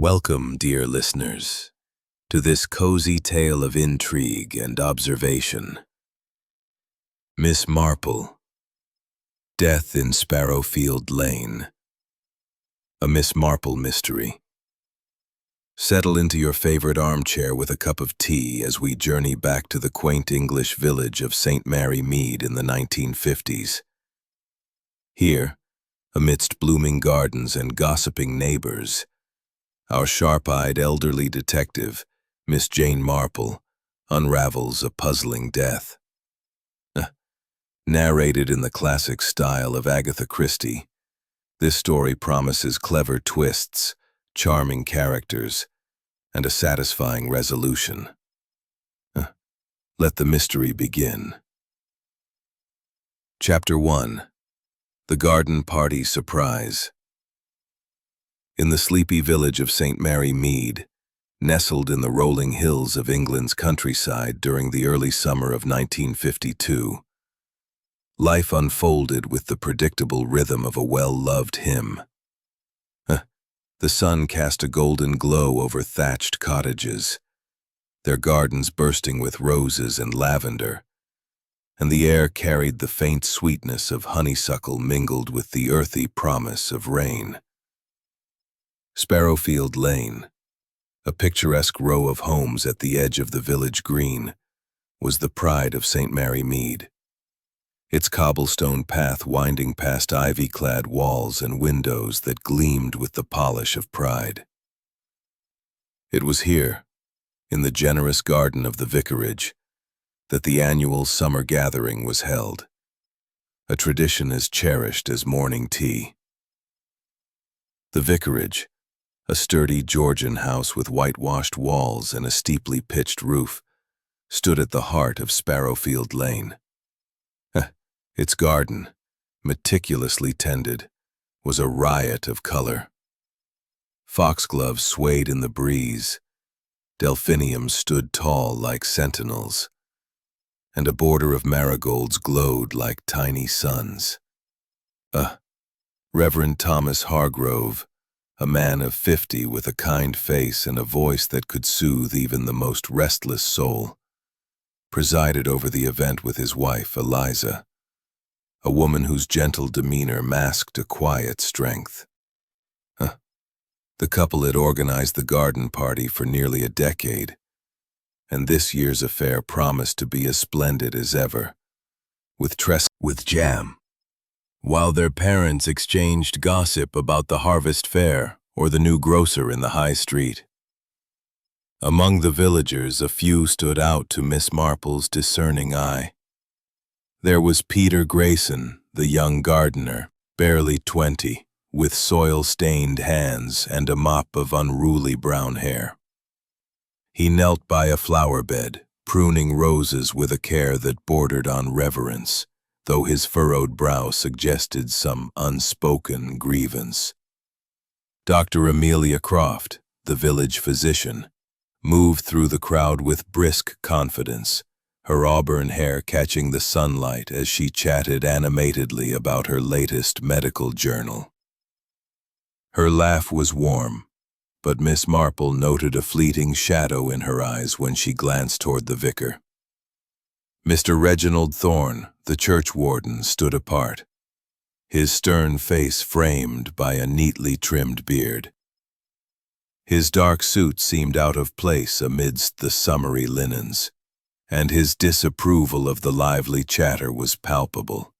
Welcome, dear listeners, to this cozy tale of intrigue and observation. Miss Marple, Death in Sparrowfield Lane, a Miss Marple Mystery. Settle into your favorite armchair with a cup of tea as we journey back to the quaint English village of St. Mary Mead in the 1950s. Here, amidst blooming gardens and gossiping neighbors, our sharp-eyed elderly detective, Miss Jane Marple, unravels a puzzling death. Narrated in the classic style of Agatha Christie, this story promises clever twists, charming characters, and a satisfying resolution. Let the mystery begin. Chapter 1. The Garden Party Surprise. In the sleepy village of St. Mary Mead, nestled in the rolling hills of England's countryside during the early summer of 1952, life unfolded with the predictable rhythm of a well-loved hymn. The sun cast a golden glow over thatched cottages, their gardens bursting with roses and lavender, and the air carried the faint sweetness of honeysuckle mingled with the earthy promise of rain. Sparrowfield Lane, a picturesque row of homes at the edge of the village green, was the pride of St. Mary Mead, its cobblestone path winding past ivy-clad walls and windows that gleamed with the polish of pride. It was here, in the generous garden of the vicarage, that the annual summer gathering was held, a tradition as cherished as morning tea. The vicarage, a sturdy Georgian house with whitewashed walls and a steeply pitched roof, stood at the heart of Sparrowfield Lane. Its garden, meticulously tended, was a riot of color. Foxgloves swayed in the breeze, delphiniums stood tall like sentinels, and a border of marigolds glowed like tiny suns. Reverend Thomas Hargrove, a man of 50 with a kind face and a voice that could soothe even the most restless soul, presided over the event with his wife, Eliza, a woman whose gentle demeanor masked a quiet strength. The couple had organized the garden party for nearly a decade, and this year's affair promised to be as splendid as ever, with jam, while their parents exchanged gossip about the harvest fair or the new grocer in the high street. Among the villagers, a few stood out to Miss Marple's discerning eye. There was Peter Grayson, the young gardener, barely 20, with soil-stained hands and a mop of unruly brown hair. He knelt by a flower bed, pruning roses with a care that bordered on reverence, though his furrowed brow suggested some unspoken grievance. Dr. Amelia Croft, the village physician, moved through the crowd with brisk confidence, her auburn hair catching the sunlight as she chatted animatedly about her latest medical journal. Her laugh was warm, but Miss Marple noted a fleeting shadow in her eyes when she glanced toward the vicar. Mr. Reginald Thorne, the churchwarden, stood apart, his stern face framed by a neatly trimmed beard. His dark suit seemed out of place amidst the summery linens, and his disapproval of the lively chatter was palpable.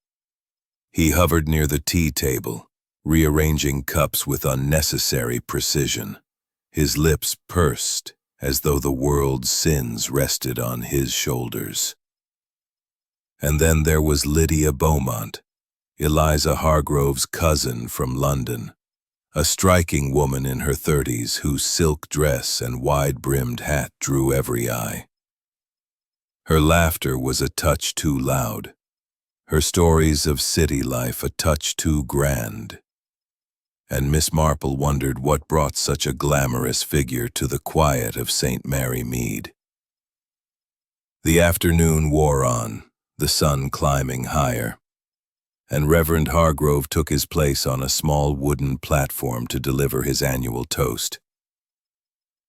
He hovered near the tea table, rearranging cups with unnecessary precision, his lips pursed as though the world's sins rested on his shoulders. And then there was Lydia Beaumont, Eliza Hargrove's cousin from London, a striking woman in her 30s whose silk dress and wide-brimmed hat drew every eye. Her laughter was a touch too loud, her stories of city life a touch too grand, and Miss Marple wondered what brought such a glamorous figure to the quiet of St. Mary Mead. The afternoon wore on, the sun climbing higher, and Reverend Hargrove took his place on a small wooden platform to deliver his annual toast.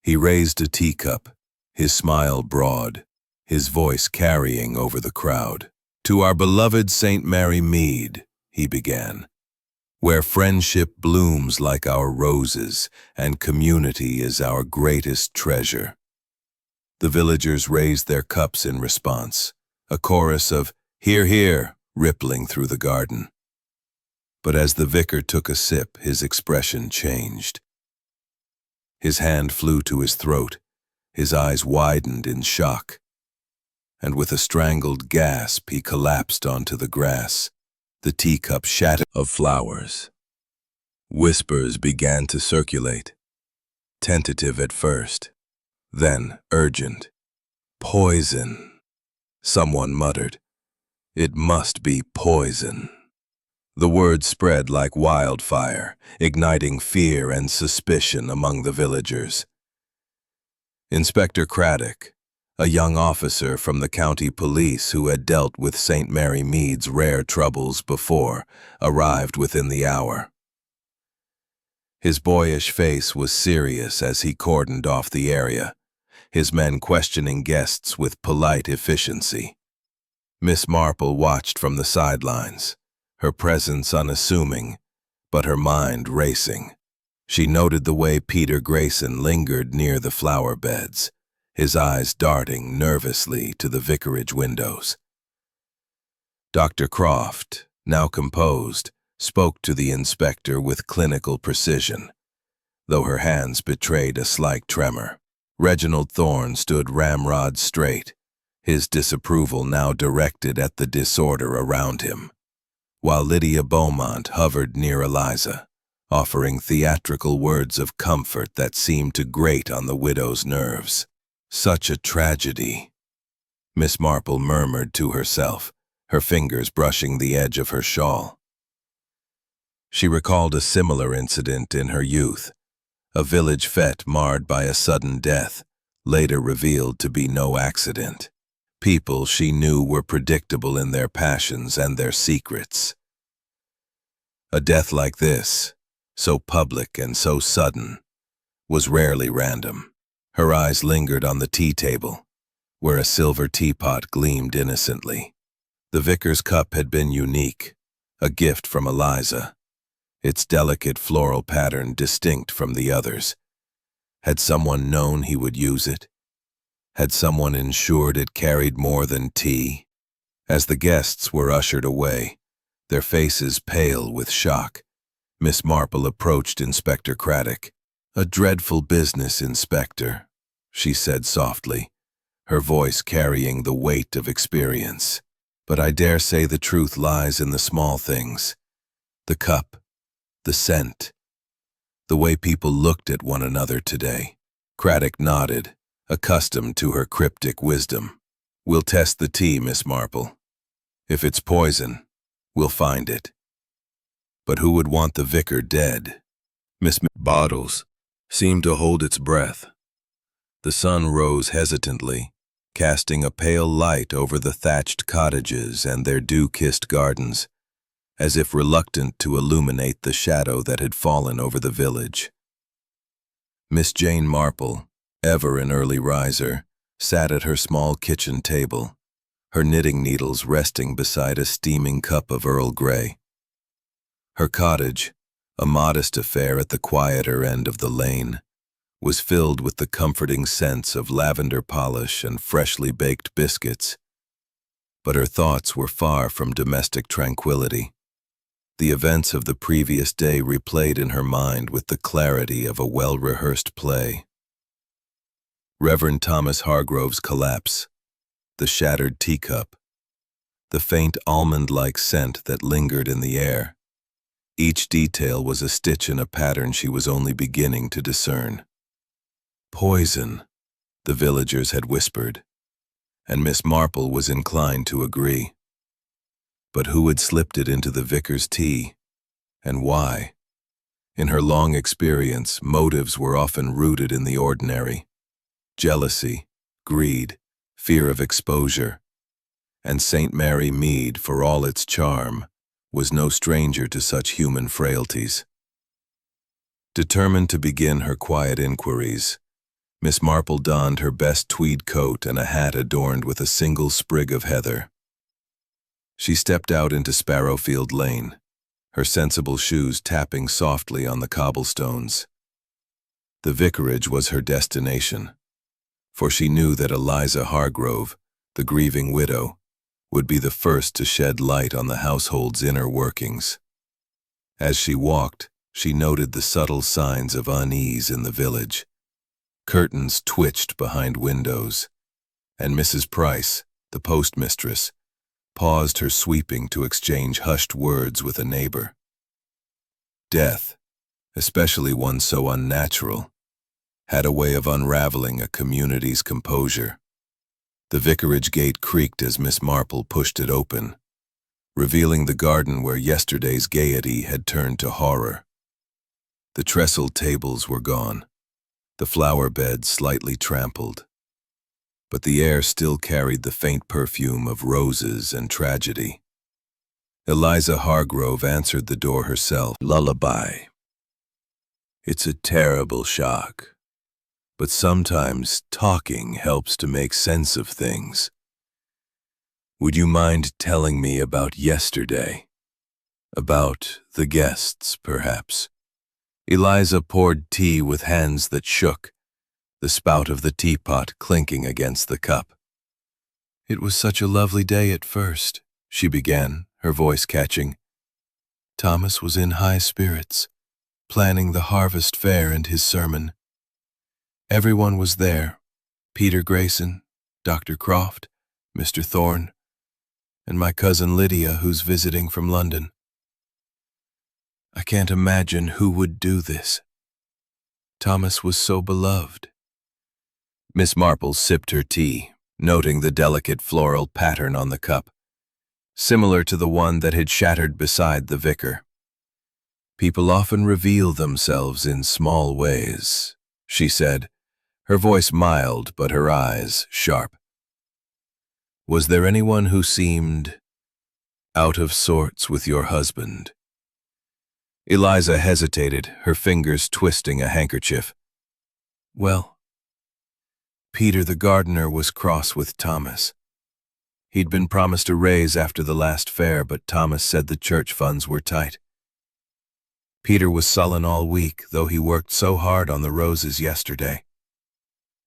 He raised a teacup, his smile broad, his voice carrying over the crowd. "To our beloved St. Mary Mead," he began, "where friendship blooms like our roses and community is our greatest treasure." The villagers raised their cups in response, a chorus of "Hear, hear," rippling through the garden. But as the vicar took a sip, his expression changed. His hand flew to his throat, his eyes widened in shock, and with a strangled gasp he collapsed onto the grass, the teacup shattered of flowers. Whispers began to circulate, tentative at first, then urgent. "Poison," someone muttered. "It must be poison." The word spread like wildfire, igniting fear and suspicion among the villagers. Inspector Craddock, a young officer from the county police who had dealt with St. Mary Mead's rare troubles before, arrived within the hour. His boyish face was serious as he cordoned off the area, his men questioning guests with polite efficiency. Miss Marple watched from the sidelines, her presence unassuming, but her mind racing. She noted the way Peter Grayson lingered near the flower beds, his eyes darting nervously to the vicarage windows. Dr. Croft, now composed, spoke to the inspector with clinical precision, though her hands betrayed a slight tremor. Reginald Thorne stood ramrod straight, his disapproval now directed at the disorder around him, while Lydia Beaumont hovered near Eliza, offering theatrical words of comfort that seemed to grate on the widow's nerves. "Such a tragedy," Miss Marple murmured to herself, her fingers brushing the edge of her shawl. She recalled a similar incident in her youth, a village fete marred by a sudden death, later revealed to be no accident. People she knew were predictable in their passions and their secrets. A death like this, so public and so sudden, was rarely random. Her eyes lingered on the tea table, where a silver teapot gleamed innocently. The vicar's cup had been unique, a gift from Eliza, its delicate floral pattern distinct from the others. Had someone known he would use it? Had someone ensured it carried more than tea? As the guests were ushered away, their faces pale with shock, Miss Marple approached Inspector Craddock. "A dreadful business, Inspector," she said softly, her voice carrying the weight of experience. "But I dare say the truth lies in the small things. The cup, the scent, the way people looked at one another today." Craddock nodded, accustomed to her cryptic wisdom. "We'll test the tea, Miss Marple. If it's poison, we'll find it. But who would want the vicar dead?" Miss Bottles seemed to hold its breath. The sun rose hesitantly, casting a pale light over the thatched cottages and their dew-kissed gardens, as if reluctant to illuminate the shadow that had fallen over the village. Miss Jane Marple, ever an early riser, sat at her small kitchen table, her knitting needles resting beside a steaming cup of Earl Grey. Her cottage, a modest affair at the quieter end of the lane, was filled with the comforting scents of lavender polish and freshly baked biscuits. But her thoughts were far from domestic tranquility. The events of the previous day replayed in her mind with the clarity of a well-rehearsed play. Reverend Thomas Hargrove's collapse, the shattered teacup, the faint almond-like scent that lingered in the air. Each detail was a stitch in a pattern she was only beginning to discern. "Poison," the villagers had whispered, and Miss Marple was inclined to agree. But who had slipped it into the vicar's tea, and why? In her long experience, motives were often rooted in the ordinary. Jealousy, greed, fear of exposure, and St. Mary Mead, for all its charm, was no stranger to such human frailties. Determined to begin her quiet inquiries, Miss Marple donned her best tweed coat and a hat adorned with a single sprig of heather. She stepped out into Sparrowfield Lane, her sensible shoes tapping softly on the cobblestones. The vicarage was her destination, for she knew that Eliza Hargrove, the grieving widow, would be the first to shed light on the household's inner workings. As she walked, she noted the subtle signs of unease in the village. Curtains twitched behind windows, and Mrs. Price, the postmistress, paused her sweeping to exchange hushed words with a neighbor. Death, especially one so unnatural, had a way of unraveling a community's composure. The vicarage gate creaked as Miss Marple pushed it open, revealing the garden where yesterday's gaiety had turned to horror. The trestled tables were gone, the flower beds slightly trampled, but the air still carried the faint perfume of roses and tragedy. Eliza Hargrove answered the door herself. Lullaby. It's a terrible shock, but sometimes talking helps to make sense of things. Would you mind telling me about yesterday? About the guests, perhaps? Eliza poured tea with hands that shook, the spout of the teapot clinking against the cup. It was such a lovely day at first, she began, her voice catching. Thomas was in high spirits, planning the harvest fair and his sermon. Everyone was there, Peter Grayson, Dr. Croft, Mr. Thorne, and my cousin Lydia, who's visiting from London. I can't imagine who would do this. Thomas was so beloved. Miss Marple sipped her tea, noting the delicate floral pattern on the cup, similar to the one that had shattered beside the vicar. People often reveal themselves in small ways, she said, her voice mild but her eyes sharp. Was there anyone who seemed out of sorts with your husband? Eliza hesitated, her fingers twisting a handkerchief. Well, Peter the gardener was cross with Thomas. He'd been promised a raise after the last fair, but Thomas said the church funds were tight. Peter was sullen all week, though he worked so hard on the roses yesterday.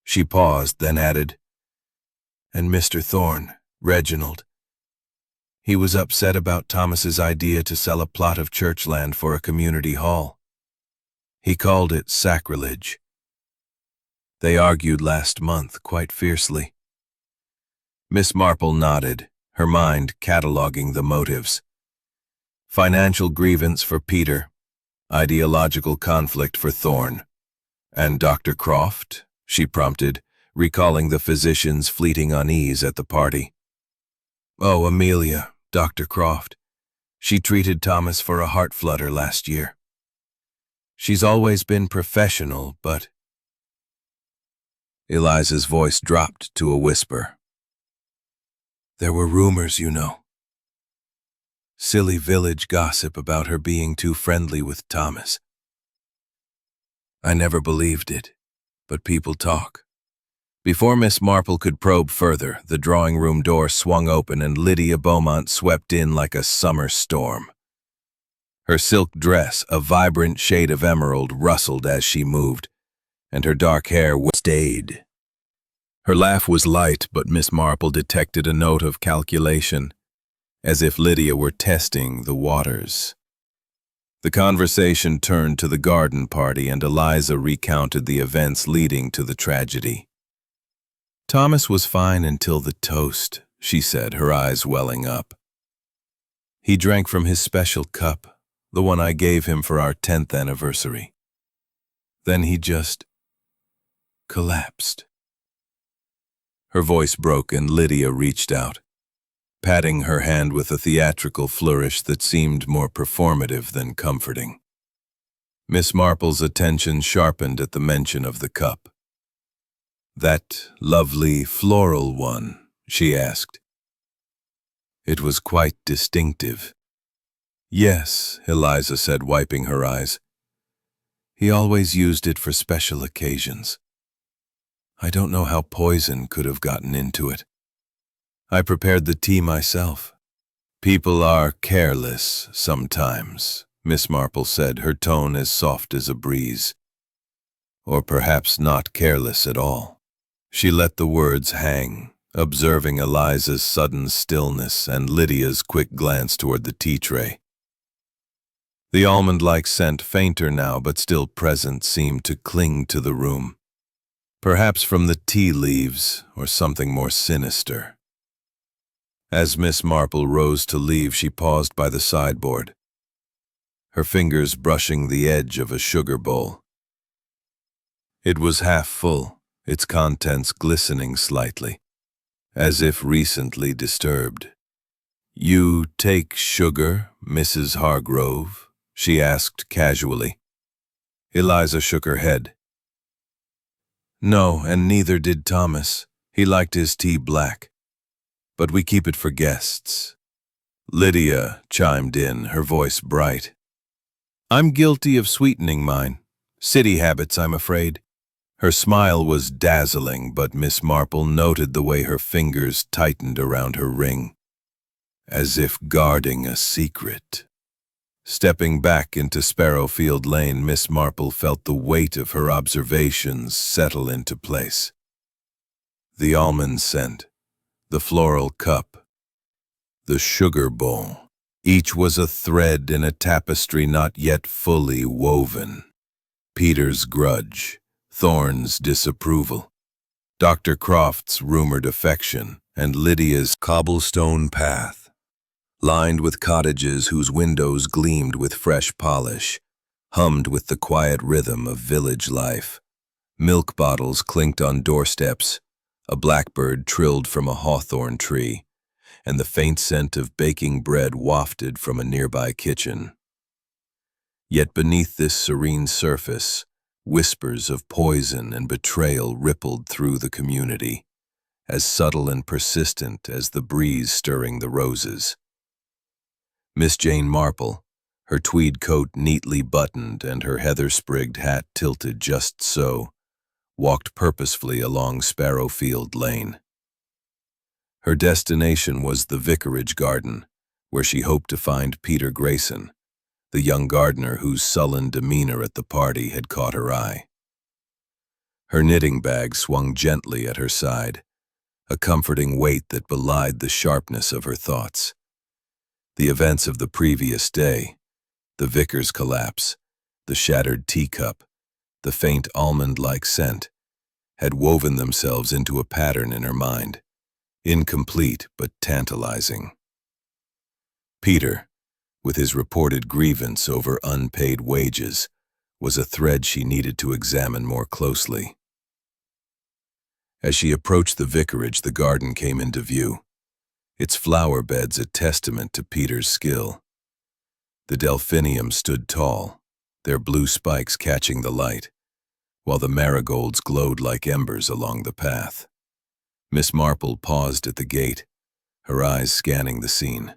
She paused, then added, and Mr. Thorne, Reginald. He was upset about Thomas's idea to sell a plot of church land for a community hall. He called it sacrilege. They argued last month quite fiercely. Miss Marple nodded, her mind cataloging the motives. Financial grievance for Peter, ideological conflict for Thorne. And Dr. Croft, she prompted, recalling the physician's fleeting unease at the party. Oh, Amelia, Dr. Croft. She treated Thomas for a heart flutter last year. She's always been professional, but... Eliza's voice dropped to a whisper. There were rumors, you know. Silly village gossip about her being too friendly with Thomas. I never believed it, but people talk. Before Miss Marple could probe further, the drawing-room door swung open and Lydia Beaumont swept in like a summer storm. Her silk dress, a vibrant shade of emerald, rustled as she moved, and her dark hair stayed. Her laugh was light, but Miss Marple detected a note of calculation, as if Lydia were testing the waters. The conversation turned to the garden party, and Eliza recounted the events leading to the tragedy. Thomas was fine until the toast, she said, her eyes welling up. He drank from his special cup, the one I gave him for our 10th anniversary. Then he just collapsed. Her voice broke and Lydia reached out, patting her hand with a theatrical flourish that seemed more performative than comforting. Miss Marple's attention sharpened at the mention of the cup. That lovely floral one, she asked. It was quite distinctive. Yes, Eliza said, wiping her eyes. He always used it for special occasions. I don't know how poison could have gotten into it. I prepared the tea myself. People are careless sometimes, Miss Marple said, her tone as soft as a breeze. Or perhaps not careless at all. She let the words hang, observing Eliza's sudden stillness and Lydia's quick glance toward the tea tray. The almond-like scent, fainter now but still present, seemed to cling to the room. Perhaps from the tea leaves or something more sinister. As Miss Marple rose to leave, she paused by the sideboard, her fingers brushing the edge of a sugar bowl. It was half full, its contents glistening slightly, as if recently disturbed. "You take sugar, Mrs. Hargrove?" she asked casually. Eliza shook her head. "No, and neither did Thomas. He liked his tea black. But we keep it for guests." Lydia chimed in, her voice bright. "I'm guilty of sweetening mine. City habits, I'm afraid." Her smile was dazzling, but Miss Marple noted the way her fingers tightened around her ring, as if guarding a secret. Stepping back into Sparrowfield Lane, Miss Marple felt the weight of her observations settle into place. The almond scent, the floral cup, the sugar bowl. Each was a thread in a tapestry not yet fully woven. Peter's grudge, Thorne's disapproval, Dr. Croft's rumored affection, and Lydia's cobblestone path, lined with cottages whose windows gleamed with fresh polish, hummed with the quiet rhythm of village life. Milk bottles clinked on doorsteps, a blackbird trilled from a hawthorn tree, and the faint scent of baking bread wafted from a nearby kitchen. Yet beneath this serene surface, whispers of poison and betrayal rippled through the community, as subtle and persistent as the breeze stirring the roses. Miss Jane Marple, her tweed coat neatly buttoned and her heather-sprigged hat tilted just so, walked purposefully along Sparrowfield Lane. Her destination was the vicarage garden, where she hoped to find Peter Grayson, the young gardener whose sullen demeanor at the party had caught her eye. Her knitting bag swung gently at her side, a comforting weight that belied the sharpness of her thoughts. The events of the previous day, the vicar's collapse, the shattered teacup, the faint almond-like scent, had woven themselves into a pattern in her mind, incomplete but tantalizing. Peter, with his reported grievance over unpaid wages, was a thread she needed to examine more closely. As she approached the vicarage, the garden came into view, its flower beds a testament to Peter's skill. The delphiniums stood tall, their blue spikes catching the light, while the marigolds glowed like embers along the path. Miss Marple paused at the gate, her eyes scanning the scene.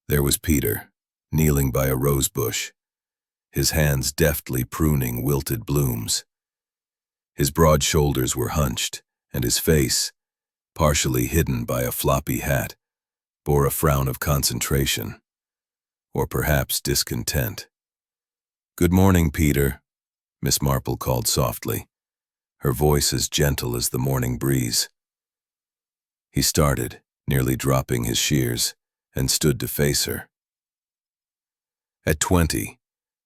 There was Peter, kneeling by a rose bush, his hands deftly pruning wilted blooms. His broad shoulders were hunched, and his face, partially hidden by a floppy hat, bore a frown of concentration, or perhaps discontent. "Good morning, Peter," Miss Marple called softly, her voice as gentle as the morning breeze. He started, nearly dropping his shears, and stood to face her. At 20,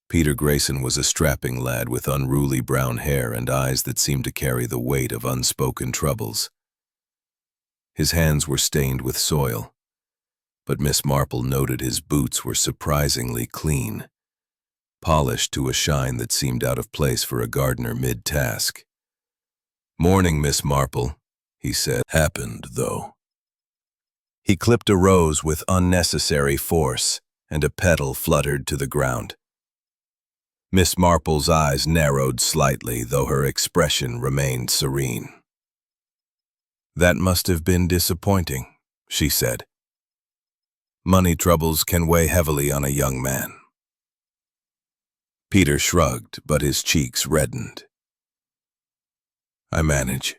Peter Grayson was a strapping lad with unruly brown hair and eyes that seemed to carry the weight of unspoken troubles. His hands were stained with soil, but Miss Marple noted his boots were surprisingly clean, polished to a shine that seemed out of place for a gardener mid-task. "Morning, Miss Marple," he said. "Happened, though." He clipped a rose with unnecessary force, and a petal fluttered to the ground. Miss Marple's eyes narrowed slightly, though her expression remained serene. "That must have been disappointing," she said. "Money troubles can weigh heavily on a young man." Peter shrugged, but his cheeks reddened. I manage.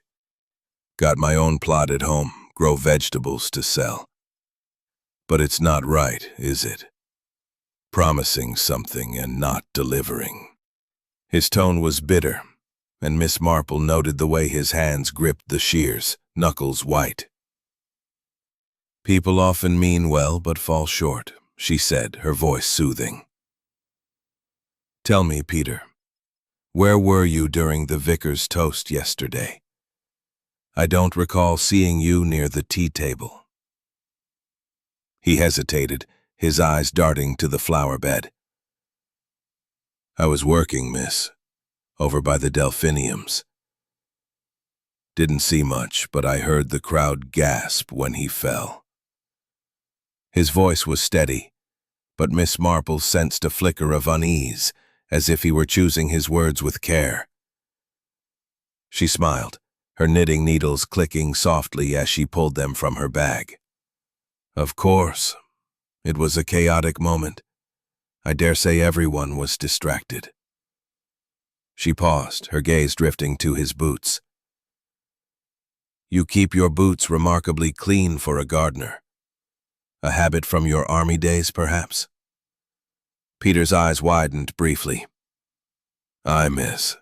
Got my own plot at home, grow vegetables to sell. But it's not right, is it? Promising something and not delivering." His tone was bitter, and Miss Marple noted the way his hands gripped the shears, knuckles white. "People often mean well but fall short," she said, her voice soothing. "Tell me, Peter, where were you during the vicar's toast yesterday? I don't recall seeing you near the tea table." He hesitated, his eyes darting to the flower bed. "I was working, miss, over by the delphiniums. Didn't see much, but I heard the crowd gasp when he fell." His voice was steady, but Miss Marple sensed a flicker of unease, as if he were choosing his words with care. She smiled, her knitting needles clicking softly as she pulled them from her bag. "Of course. It was a chaotic moment. I dare say everyone was distracted." She paused, her gaze drifting to his boots. "You keep your boots remarkably clean for a gardener. A habit from your army days, perhaps?" Peter's eyes widened briefly. "Aye, miss.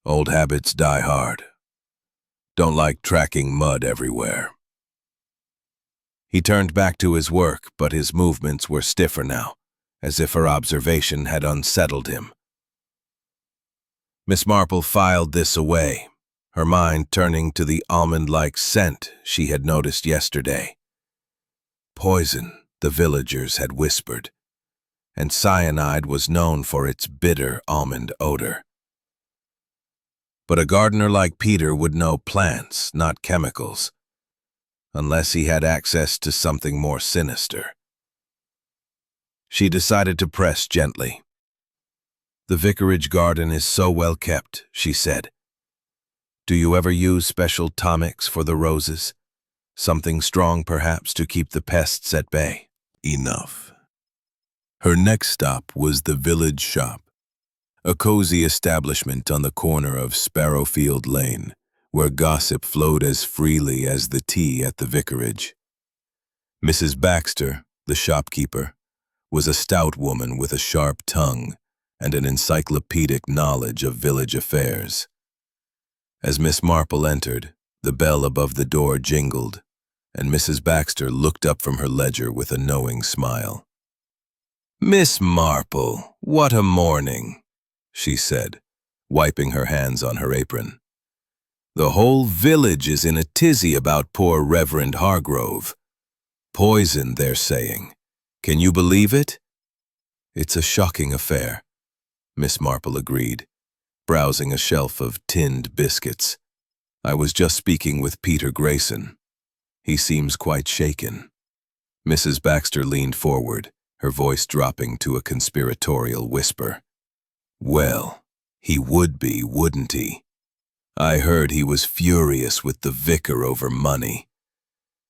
Old habits die hard. Don't like tracking mud everywhere." He turned back to his work, but his movements were stiffer now, as if her observation had unsettled him. Miss Marple filed this away, her mind turning to the almond-like scent she had noticed yesterday. Poison, the villagers had whispered, and cyanide was known for its bitter almond odor. But a gardener like Peter would know plants, not chemicals, unless he had access to something more sinister. She decided to press gently. "The vicarage garden is so well kept," she said. "Do you ever use special tonics for the roses? Something strong, perhaps, to keep the pests at bay?" Enough. Her next stop was the village shop, a cozy establishment on the corner of Sparrowfield Lane, where gossip flowed as freely as the tea at the vicarage. Mrs. Baxter, the shopkeeper, was a stout woman with a sharp tongue and an encyclopedic knowledge of village affairs. As Miss Marple entered, the bell above the door jingled, and Mrs. Baxter looked up from her ledger with a knowing smile. "Miss Marple, what a morning," she said, wiping her hands on her apron. "The whole village is in a tizzy about poor Reverend Hargrove. Poison, they're saying. Can you believe it?" "It's a shocking affair," Miss Marple agreed, browsing a shelf of tinned biscuits. "I was just speaking with Peter Grayson. He seems quite shaken." Mrs. Baxter leaned forward, her voice dropping to a conspiratorial whisper. "Well, he would be, wouldn't he? I heard he was furious with the vicar over money.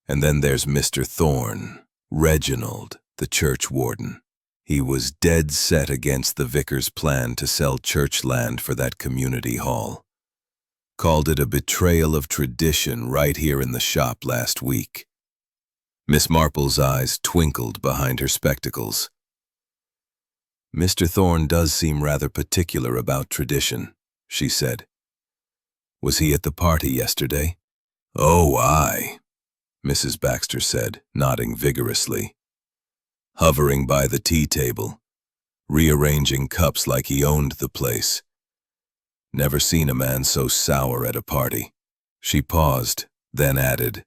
And then there's Mr. Thorne, Reginald, the church warden. He was dead set against the vicar's plan to sell church land for that community hall. Called it a betrayal of tradition right here in the shop last week." Miss Marple's eyes twinkled behind her spectacles. "Mr. Thorne does seem rather particular about tradition," she said. "Was he at the party yesterday?" "Oh, aye," Mrs. Baxter said, nodding vigorously. "Hovering by the tea table, rearranging cups like he owned the place. Never seen a man so sour at a party." She paused, then added,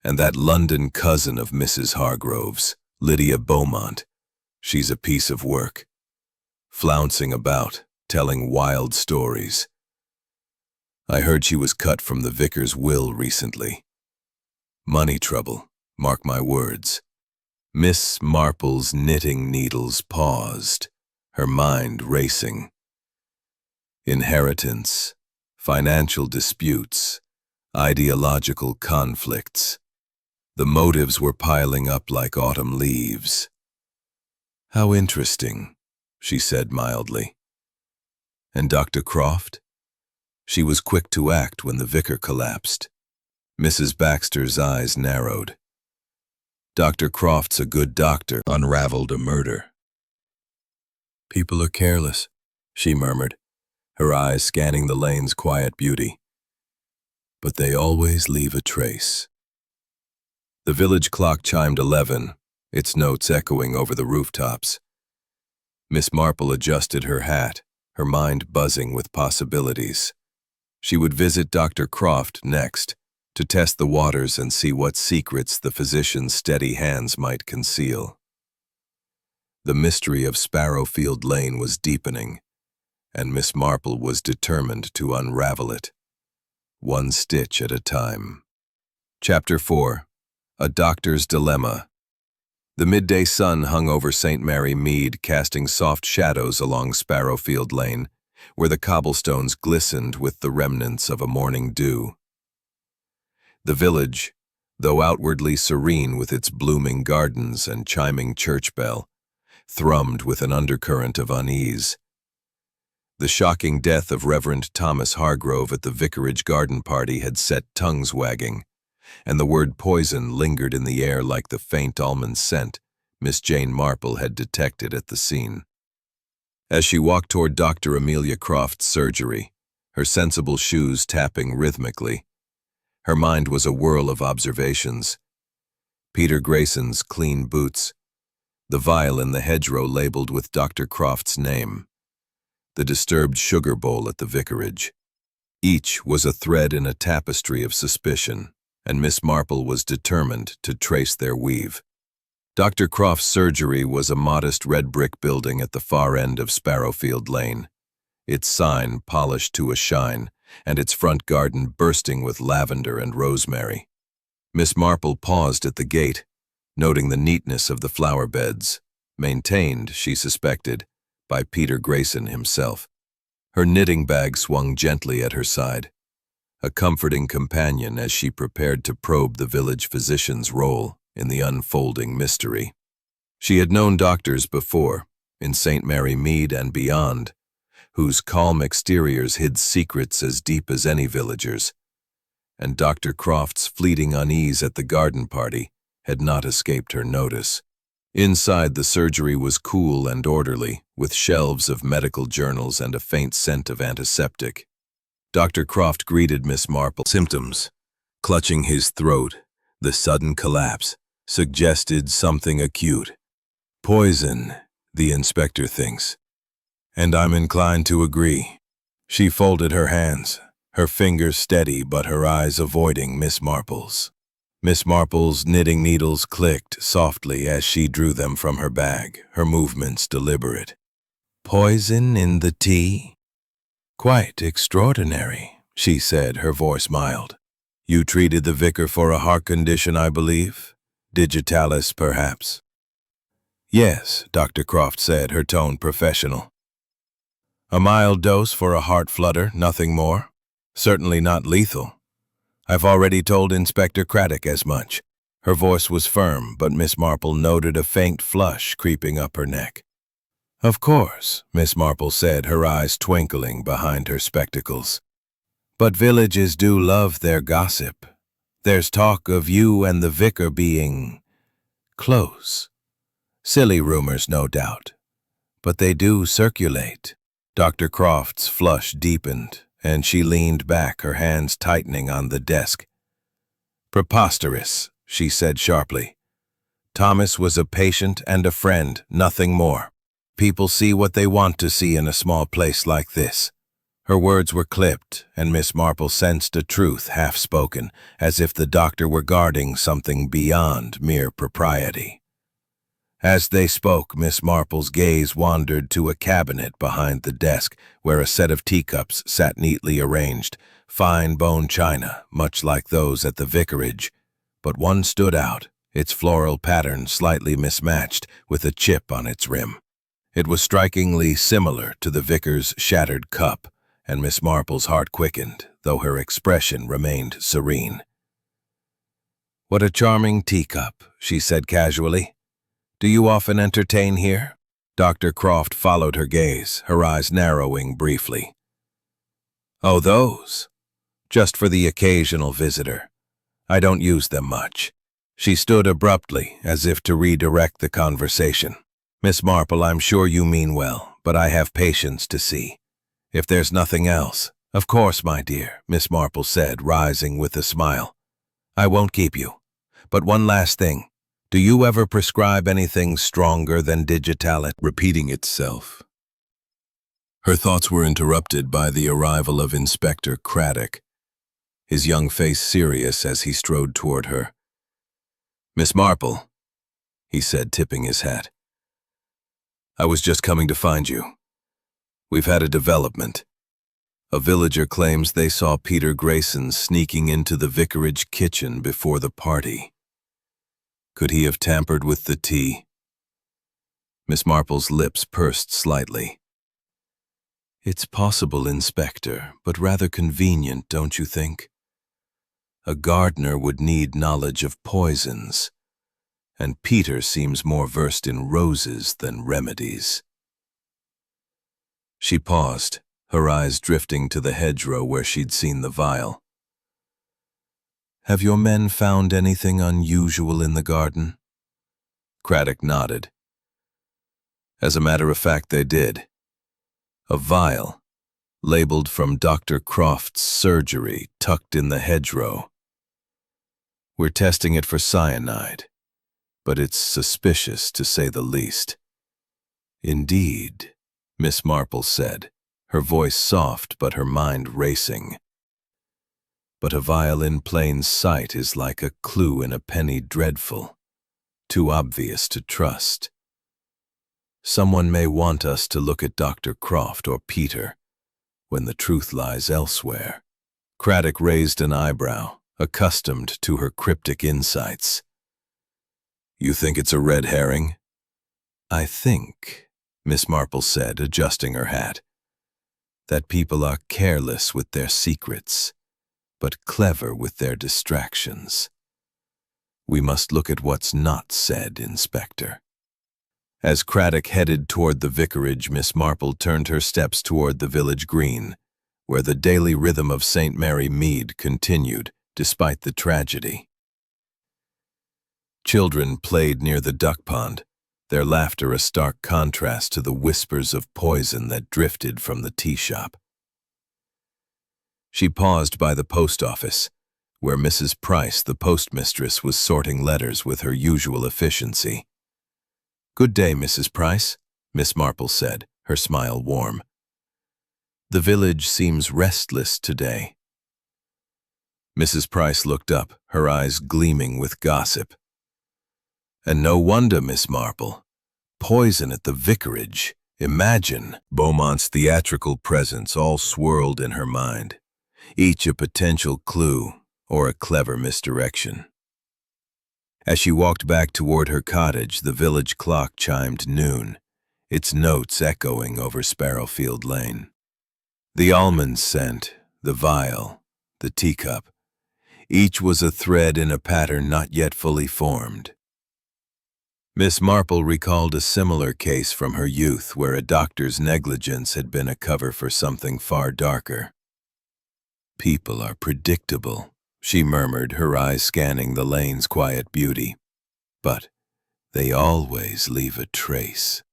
"And that London cousin of Mrs. Hargrove's, Lydia Beaumont, she's a piece of work. Flouncing about, telling wild stories. I heard she was cut from the vicar's will recently. Money trouble, mark my words." Miss Marple's knitting needles paused, her mind racing. Inheritance, financial disputes, ideological conflicts. The motives were piling up like autumn leaves. "How interesting," she said mildly. "And Dr. Croft? She was quick to act when the vicar collapsed. Mrs. Baxter's eyes narrowed. Dr. Croft's a good doctor, unraveled a murder. People are careless, she murmured, her eyes scanning the lane's quiet beauty. But they always leave a trace. The village clock chimed 11, its notes echoing over the rooftops. Miss Marple adjusted her hat, her mind buzzing with possibilities. She would visit Dr. Croft next, to test the waters and see what secrets the physician's steady hands might conceal. The mystery of Sparrowfield Lane was deepening, and Miss Marple was determined to unravel it, one stitch at a time. Chapter 4. A Doctor's Dilemma. The midday sun hung over St. Mary Mead, casting soft shadows along Sparrowfield Lane, where the cobblestones glistened with the remnants of a morning dew. The village, though outwardly serene with its blooming gardens and chiming church bell, thrummed with an undercurrent of unease. The shocking death of Reverend Thomas Hargrove at the vicarage garden party had set tongues wagging, and the word poison lingered in the air like the faint almond scent Miss Jane Marple had detected at the scene. As she walked toward Dr. Amelia Croft's surgery, her sensible shoes tapping rhythmically, her mind was a whirl of observations. Peter Grayson's clean boots, the vial in the hedgerow labeled with Dr. Croft's name, the disturbed sugar bowl at the vicarage. Each was a thread in a tapestry of suspicion, and Miss Marple was determined to trace their weave. Dr. Croft's surgery was a modest red brick building at the far end of Sparrowfield Lane, its sign polished to a shine, and its front garden bursting with lavender and rosemary. Miss Marple paused at the gate, noting the neatness of the flower beds, maintained, she suspected, by Peter Grayson himself. Her knitting bag swung gently at her side, a comforting companion as she prepared to probe the village physician's role in the unfolding mystery. She had known doctors before, in St. Mary Mead and beyond, whose calm exteriors hid secrets as deep as any villagers, and Dr. Croft's fleeting unease at the garden party had not escaped her notice. Inside, the surgery was cool and orderly, with shelves of medical journals and a faint scent of antiseptic. Dr. Croft greeted Miss Marple. Symptoms, clutching his throat, the sudden collapse, suggested something acute. Poison, the inspector thinks. And I'm inclined to agree. She folded her hands, her fingers steady but her eyes avoiding Miss Marple's. Miss Marple's knitting needles clicked softly as she drew them from her bag, her movements deliberate. Poison in the tea? Quite extraordinary, she said, her voice mild. You treated the vicar for a heart condition, I believe? Digitalis, perhaps? Yes, Dr. Croft said, her tone professional. A mild dose for a heart flutter, nothing more. Certainly not lethal. I've already told Inspector Craddock as much. Her voice was firm, but Miss Marple noted a faint flush creeping up her neck. Of course, Miss Marple said, her eyes twinkling behind her spectacles. But villages do love their gossip. There's talk of you and the vicar being close. Silly rumors, no doubt, but they do circulate. Dr. Croft's flush deepened, and she leaned back, her hands tightening on the desk. Preposterous, she said sharply. Thomas was a patient and a friend, nothing more. People see what they want to see in a small place like this. Her words were clipped, and Miss Marple sensed a truth half-spoken, as if the doctor were guarding something beyond mere propriety. As they spoke, Miss Marple's gaze wandered to a cabinet behind the desk, where a set of teacups sat neatly arranged, fine bone china, much like those at the vicarage. But one stood out, its floral pattern slightly mismatched, with a chip on its rim. It was strikingly similar to the vicar's shattered cup, and Miss Marple's heart quickened, though her expression remained serene. What a charming teacup, she said casually. Do you often entertain here? Dr. Croft followed her gaze, her eyes narrowing briefly. Oh, those? Just for the occasional visitor. I don't use them much. She stood abruptly, as if to redirect the conversation. Miss Marple, I'm sure you mean well, but I have patience to see. If there's nothing else. Of course, my dear, Miss Marple said, rising with a smile. I won't keep you. But one last thing. Do you ever prescribe anything stronger than digitalit? Repeating itself. Her thoughts were interrupted by the arrival of Inspector Craddock, his young face serious as he strode toward her. Miss Marple, he said, tipping his hat. I was just coming to find you. We've had a development. A villager claims they saw Peter Grayson sneaking into the vicarage kitchen before the party. Could he have tampered with the tea? Miss Marple's lips pursed slightly. It's possible, Inspector, but rather convenient, don't you think? A gardener would need knowledge of poisons, and Peter seems more versed in roses than remedies. She paused, her eyes drifting to the hedgerow where she'd seen the vial. Have your men found anything unusual in the garden? Craddock nodded. As a matter of fact, they did. A vial, labeled from Dr. Croft's surgery, tucked in the hedgerow. We're testing it for cyanide, but it's suspicious to say the least. Indeed, Miss Marple said, her voice soft but her mind racing. But a vial in plain sight is like a clue in a penny dreadful, too obvious to trust. Someone may want us to look at Dr. Croft or Peter, when the truth lies elsewhere. Craddock raised an eyebrow, accustomed to her cryptic insights. You think it's a red herring? I think, Miss Marple said, adjusting her hat, that people are careless with their secrets, but clever with their distractions. We must look at what's not said, Inspector. As Craddock headed toward the vicarage, Miss Marple turned her steps toward the village green, where the daily rhythm of St. Mary Mead continued, despite the tragedy. Children played near the duck pond, their laughter a stark contrast to the whispers of poison that drifted from the tea shop. She paused by the post office, where Mrs. Price, the postmistress, was sorting letters with her usual efficiency. Good day, Mrs. Price, Miss Marple said, her smile warm. The village seems restless today. Mrs. Price looked up, her eyes gleaming with gossip. And no wonder, Miss Marple. Poison at the vicarage. Imagine. Beaumont's theatrical presence all swirled in her mind, each a potential clue or a clever misdirection. As she walked back toward her cottage, the village clock chimed noon, its notes echoing over Sparrowfield Lane. The almond scent, the vial, the teacup, each was a thread in a pattern not yet fully formed. Miss Marple recalled a similar case from her youth where a doctor's negligence had been a cover for something far darker. People are predictable, she murmured, her eyes scanning the lane's quiet beauty. But they always leave a trace.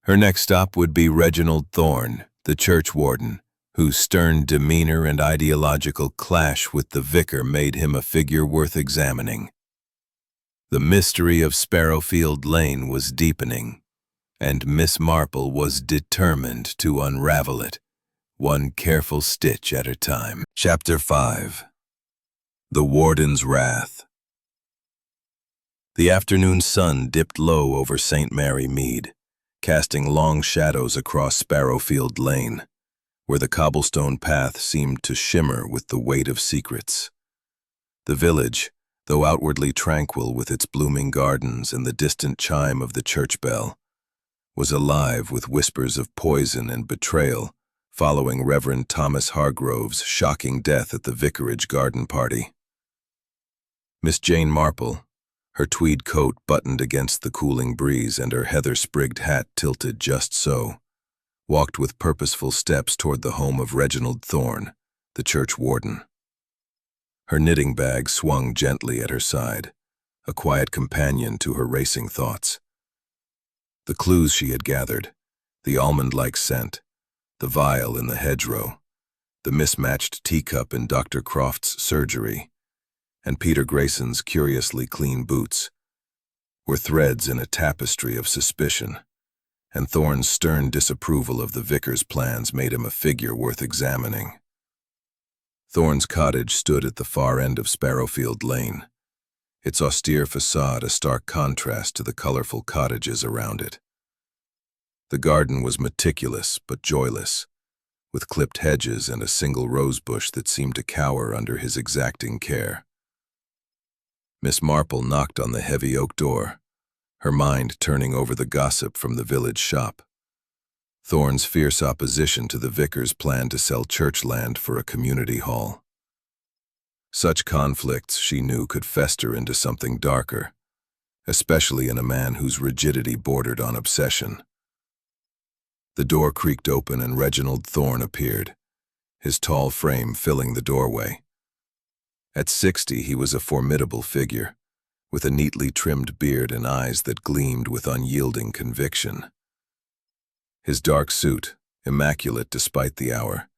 Her next stop would be Reginald Thorne, the churchwarden, whose stern demeanor and ideological clash with the vicar made him a figure worth examining. The mystery of Sparrowfield Lane was deepening, and Miss Marple was determined to unravel it, one careful stitch at a time. Chapter 5. The Warden's Wrath. The afternoon sun dipped low over St. Mary Mead, casting long shadows across Sparrowfield Lane, where the cobblestone path seemed to shimmer with the weight of secrets. The village, though outwardly tranquil with its blooming gardens and the distant chime of the church bell, was alive with whispers of poison and betrayal following Reverend Thomas Hargrove's shocking death at the vicarage garden party. Miss Jane Marple, her tweed coat buttoned against the cooling breeze and her heather-sprigged hat tilted just so, walked with purposeful steps toward the home of Reginald Thorne, the church warden. Her knitting bag swung gently at her side, a quiet companion to her racing thoughts. The clues she had gathered, the almond-like scent, the vial in the hedgerow, the mismatched teacup in Dr. Croft's surgery, and Peter Grayson's curiously clean boots, were threads in a tapestry of suspicion, and Thorne's stern disapproval of the vicar's plans made him a figure worth examining. Thorne's cottage stood at the far end of Sparrowfield Lane, its austere facade a stark contrast to the colorful cottages around it. The garden was meticulous but joyless, with clipped hedges and a single rosebush that seemed to cower under his exacting care. Miss Marple knocked on the heavy oak door, her mind turning over the gossip from the village shop. Thorne's fierce opposition to the vicar's plan to sell church land for a community hall. Such conflicts, she knew, could fester into something darker, especially in a man whose rigidity bordered on obsession. The door creaked open and Reginald Thorne appeared, his tall frame filling the doorway. At 60, he was a formidable figure, with a neatly trimmed beard and eyes that gleamed with unyielding conviction. His dark suit, immaculate despite the hour,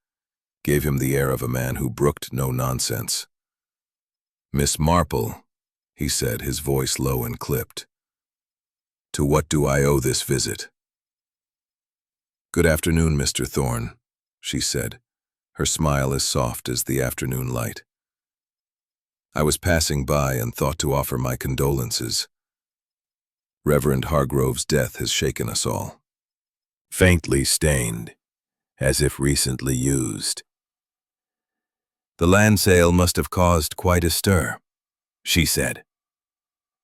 gave him the air of a man who brooked no nonsense. "Miss Marple," he said, his voice low and clipped. "To what do I owe this visit?" "Good afternoon, Mr. Thorne," she said, her smile as soft as the afternoon light. "I was passing by and thought to offer my condolences. Reverend Hargrove's death has shaken us all." "Faintly stained, as if recently used." "The land sale must have caused quite a stir," she said.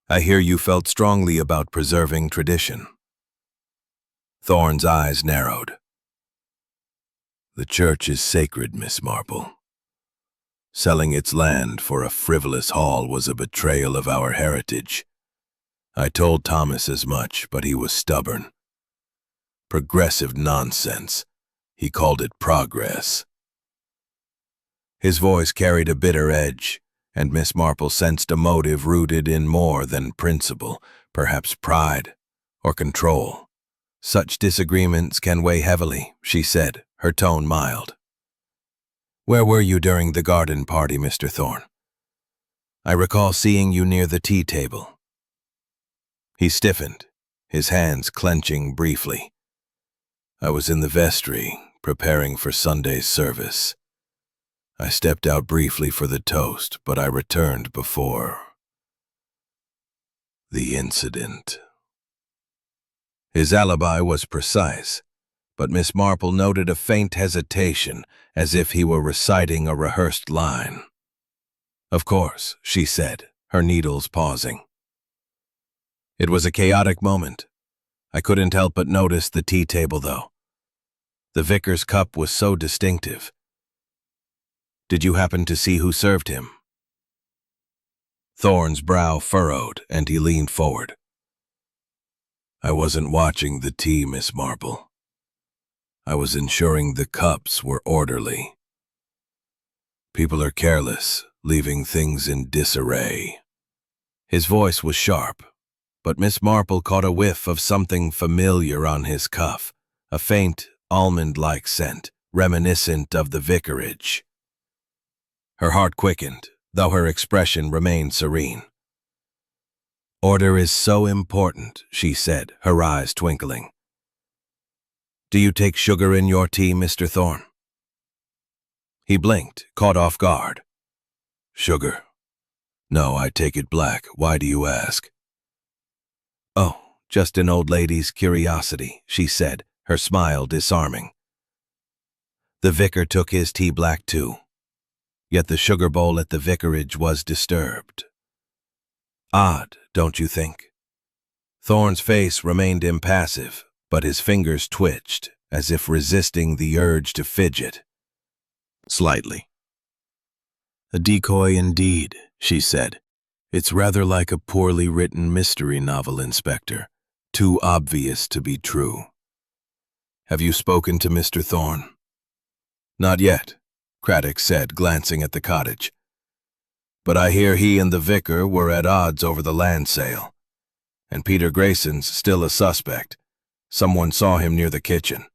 "I hear you felt strongly about preserving tradition." Thorne's eyes narrowed. "The church is sacred, Miss Marple. Selling its land for a frivolous haul was a betrayal of our heritage. I told Thomas as much, but he was stubborn. Progressive nonsense. He called it progress." His voice carried a bitter edge, and Miss Marple sensed a motive rooted in more than principle, perhaps pride or control. "Such disagreements can weigh heavily," she said, her tone mild. "Where were you during the garden party, Mr. Thorne? I recall seeing you near the tea table." He stiffened, his hands clenching briefly. "I was in the vestry, preparing for Sunday's service. I stepped out briefly for the toast, but I returned before the incident." His alibi was precise, but Miss Marple noted a faint hesitation, as if he were reciting a rehearsed line. "Of course," she said, her needles pausing. "It was a chaotic moment. I couldn't help but notice the tea table, though. The vicar's cup was so distinctive. Did you happen to see who served him?" Thorne's brow furrowed, and he leaned forward. "I wasn't watching the tea, Miss Marple. I was ensuring the cups were orderly. People are careless, leaving things in disarray." His voice was sharp, but Miss Marple caught a whiff of something familiar on his cuff, a faint, almond-like scent, reminiscent of the vicarage. Her heart quickened, though her expression remained serene. "Order is so important," she said, her eyes twinkling. "Do you take sugar in your tea, Mr. Thorne?" He blinked, caught off guard. "Sugar? No, I take it black. Why do you ask?" "Oh, just an old lady's curiosity," she said, her smile disarming. The vicar took his tea black too, yet the sugar bowl at the vicarage was disturbed. Odd, don't you think? Thorne's face remained impassive, but his fingers twitched, as if resisting the urge to fidget. "Slightly." "A decoy indeed," she said. "It's rather like a poorly written mystery novel, Inspector. Too obvious to be true." "Have you spoken to Mr. Thorne?" "Not yet," Craddock said, glancing at the cottage. "But I hear he and the vicar were at odds over the land sale. And Peter Grayson's still a suspect. Someone saw him near the kitchen."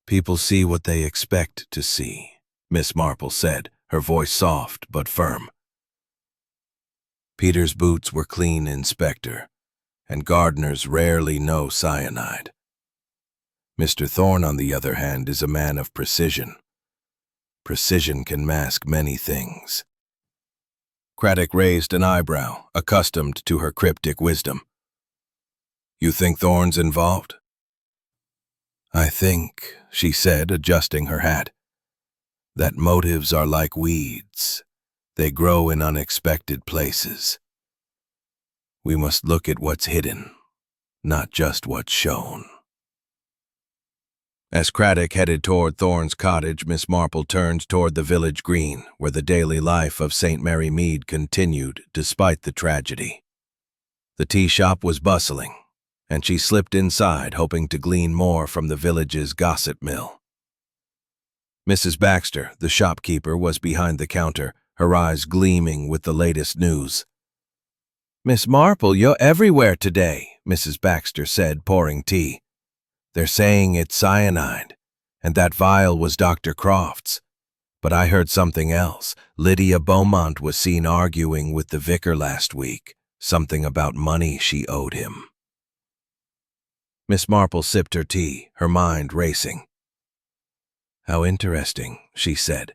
"People see what they expect to see," Miss Marple said, her voice soft but firm. "Peter's boots were clean, Inspector, and gardeners rarely know cyanide. Mr. Thorne, on the other hand, is a man of precision. Precision can mask many things." Craddock raised an eyebrow, accustomed to her cryptic wisdom. "You think Thorne's involved?" "I think," she said, adjusting her hat, "that motives are like weeds. They grow in unexpected places. We must look at what's hidden, not just what's shown." As Craddock headed toward Thorne's cottage, Miss Marple turned toward the village green, where the daily life of St. Mary Mead continued despite the tragedy. The tea shop was bustling, and she slipped inside, hoping to glean more from the village's gossip mill. Mrs. Baxter, the shopkeeper, was behind the counter, her eyes gleaming with the latest news. "Miss Marple, you're everywhere today," Mrs. Baxter said, pouring tea. "They're saying it's cyanide, and that vial was Dr. Croft's. But I heard something else. Lydia Beaumont was seen arguing with the vicar last week, something about money she owed him." Miss Marple sipped her tea, her mind racing. "How interesting," she said.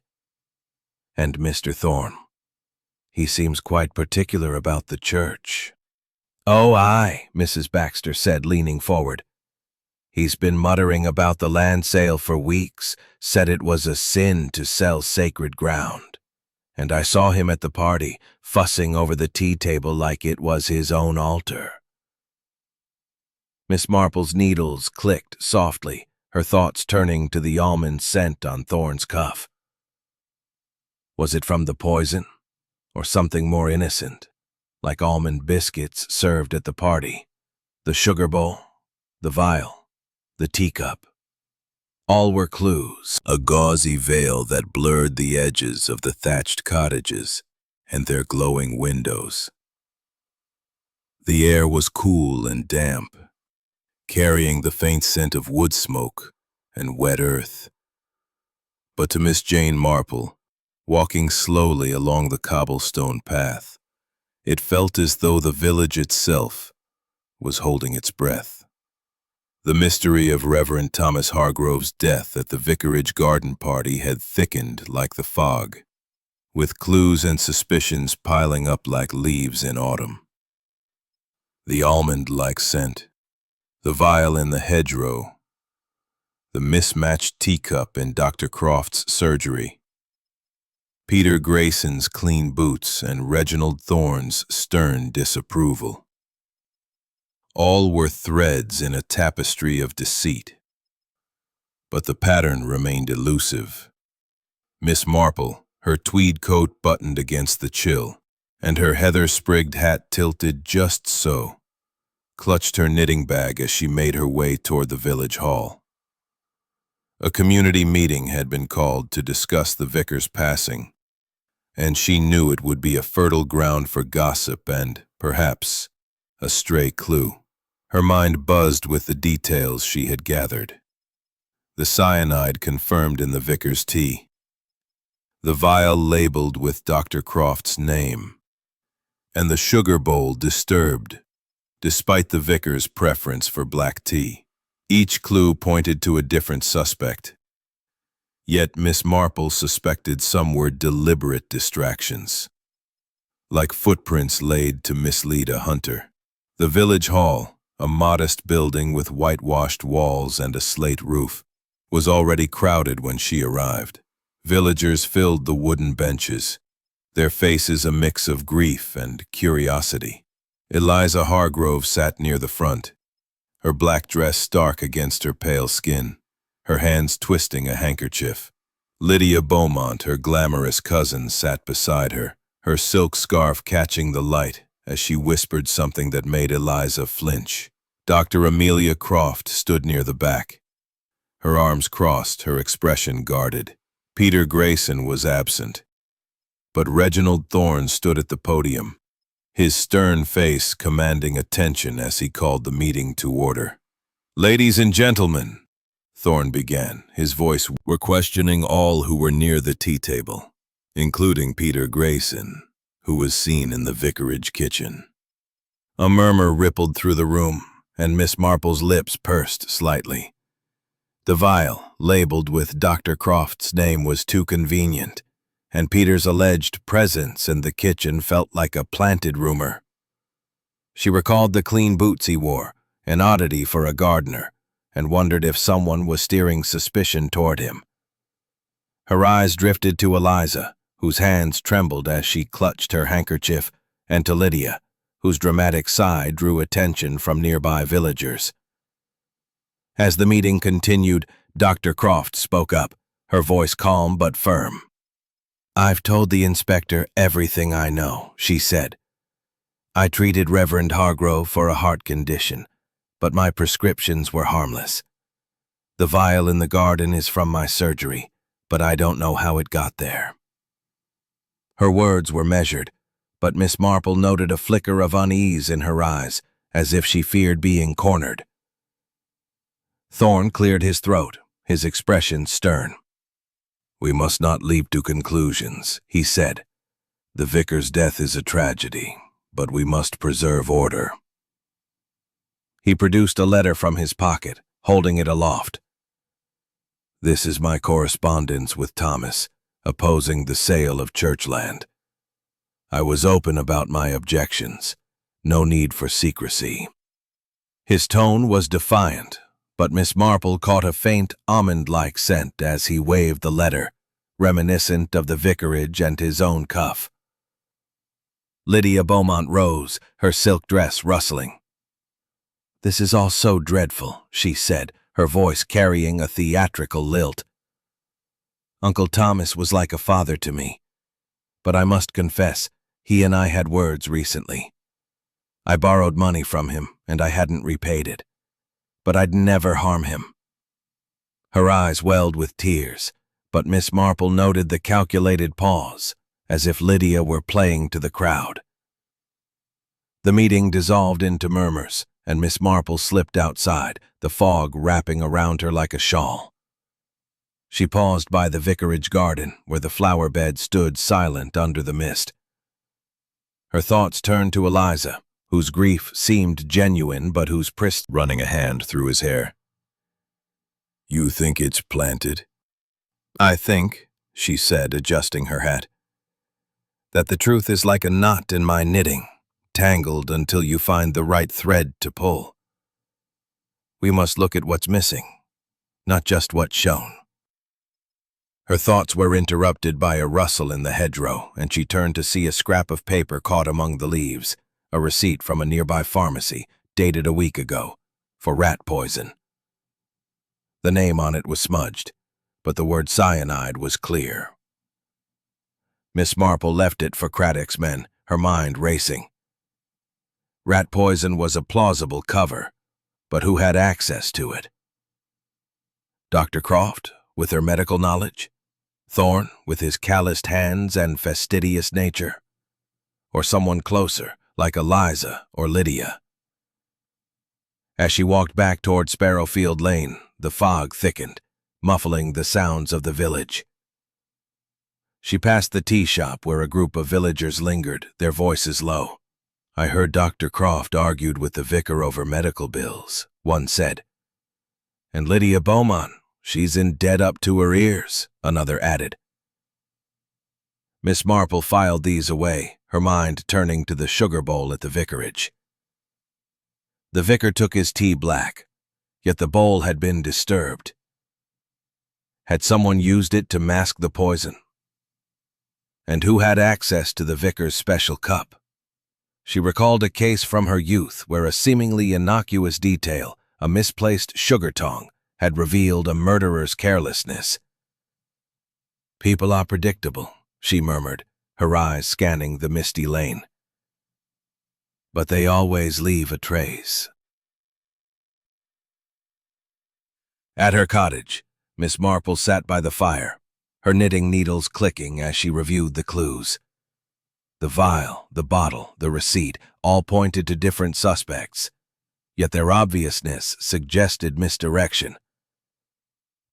"And Mr. Thorne? He seems quite particular about the church." "Oh, aye," Mrs. Baxter said, leaning forward. "He's been muttering about the land sale for weeks, said it was a sin to sell sacred ground. And I saw him at the party, fussing over the tea table like it was his own altar." Miss Marple's needles clicked softly, her thoughts turning to the almond scent on Thorne's cuff. Was it from the poison, or something more innocent, like almond biscuits served at the party? The sugar bowl, the vial, the teacup. All were clues. A gauzy veil that blurred the edges of the thatched cottages and their glowing windows. The air was cool and damp, carrying the faint scent of wood smoke and wet earth. But to Miss Jane Marple, walking slowly along the cobblestone path, it felt as though the village itself was holding its breath. The mystery of Reverend Thomas Hargrove's death at the vicarage garden party had thickened like the fog, with clues and suspicions piling up like leaves in autumn. The almond-like scent, the vial in the hedgerow, the mismatched teacup in Dr. Croft's surgery, Peter Grayson's clean boots and Reginald Thorne's stern disapproval. All were threads in a tapestry of deceit. But the pattern remained elusive. Miss Marple, her tweed coat buttoned against the chill, and her heather-sprigged hat tilted just so, clutched her knitting bag as she made her way toward the village hall. A community meeting had been called to discuss the vicar's passing, and she knew it would be a fertile ground for gossip and, perhaps, a stray clue. Her mind buzzed with the details she had gathered. The cyanide confirmed in the vicar's tea. The vial labeled with Dr. Croft's name. And the sugar bowl disturbed, despite the vicar's preference for black tea. Each clue pointed to a different suspect. Yet Miss Marple suspected some were deliberate distractions, like footprints laid to mislead a hunter. The village hall, a modest building with whitewashed walls and a slate roof, was already crowded when she arrived. Villagers filled the wooden benches, their faces a mix of grief and curiosity. Eliza Hargrove sat near the front, her black dress stark against her pale skin, her hands twisting a handkerchief. Lydia Beaumont, her glamorous cousin, sat beside her, her silk scarf catching the light as she whispered something that made Eliza flinch. Dr. Amelia Croft stood near the back, her arms crossed, her expression guarded. Peter Grayson was absent, but Reginald Thorne stood at the podium, his stern face commanding attention as he called the meeting to order. "Ladies and gentlemen," Thorne began, his voice were questioning all who were near the tea table, including Peter Grayson, who was seen in the vicarage kitchen. A murmur rippled through the room, and Miss Marple's lips pursed slightly. The vial, labeled with Dr. Croft's name, was too convenient, and Peter's alleged presence in the kitchen felt like a planted rumor. She recalled the clean boots he wore, an oddity for a gardener, and wondered if someone was steering suspicion toward him. Her eyes drifted to Eliza, whose hands trembled as she clutched her handkerchief, and to Lydia, whose dramatic sigh drew attention from nearby villagers. As the meeting continued, Dr. Croft spoke up, her voice calm but firm. "I've told the inspector everything I know," she said. "I treated Reverend Hargrove for a heart condition, but my prescriptions were harmless. The vial in the garden is from my surgery, but I don't know how it got there." Her words were measured, but Miss Marple noted a flicker of unease in her eyes, as if she feared being cornered. Thorne cleared his throat, his expression stern. "We must not leap to conclusions," he said. "The vicar's death is a tragedy, but we must preserve order." He produced a letter from his pocket, holding it aloft. "This is my correspondence with Thomas, opposing the sale of church land. I was open about my objections. No need for secrecy." His tone was defiant, but Miss Marple caught a faint almond-like scent as he waved the letter, reminiscent of the vicarage and his own cuff. Lydia Beaumont rose, her silk dress rustling. "This is all so dreadful," she said, her voice carrying a theatrical lilt. "Uncle Thomas was like a father to me, but I must confess, he and I had words recently. I borrowed money from him, and I hadn't repaid it. But I'd never harm him." Her eyes welled with tears, but Miss Marple noted the calculated pause, as if Lydia were playing to the crowd. The meeting dissolved into murmurs, and Miss Marple slipped outside, the fog wrapping around her like a shawl. She paused by the vicarage garden, where the flower bed stood silent under the mist. Her thoughts turned to Eliza, whose grief seemed genuine but whose running a hand through his hair. "You think it's planted?" "I think," she said, adjusting her hat, "that the truth is like a knot in my knitting, tangled until you find the right thread to pull. We must look at what's missing, not just what's shown." Her thoughts were interrupted by a rustle in the hedgerow, and she turned to see a scrap of paper caught among the leaves, a receipt from a nearby pharmacy, dated a week ago, for rat poison. The name on it was smudged, but the word cyanide was clear. Miss Marple left it for Craddock's men, her mind racing. Rat poison was a plausible cover, but who had access to it? Dr. Croft, with her medical knowledge? Thorne, with his calloused hands and fastidious nature? Or someone closer, like Eliza or Lydia? As she walked back toward Sparrowfield Lane, the fog thickened, muffling the sounds of the village. She passed the tea shop where a group of villagers lingered, their voices low. "I heard Dr. Croft argued with the vicar over medical bills," one said. "And Lydia Beaumont, she's in debt up to her ears," another added. Miss Marple filed these away, her mind turning to the sugar bowl at the vicarage. The vicar took his tea black, yet the bowl had been disturbed. Had someone used it to mask the poison? And who had access to the vicar's special cup? She recalled a case from her youth where a seemingly innocuous detail, a misplaced sugar tong, had revealed a murderer's carelessness. "People are predictable," she murmured, her eyes scanning the misty lane. "But they always leave a trace." At her cottage, Miss Marple sat by the fire, her knitting needles clicking as she reviewed the clues. The vial, the bottle, the receipt all pointed to different suspects, yet their obviousness suggested misdirection.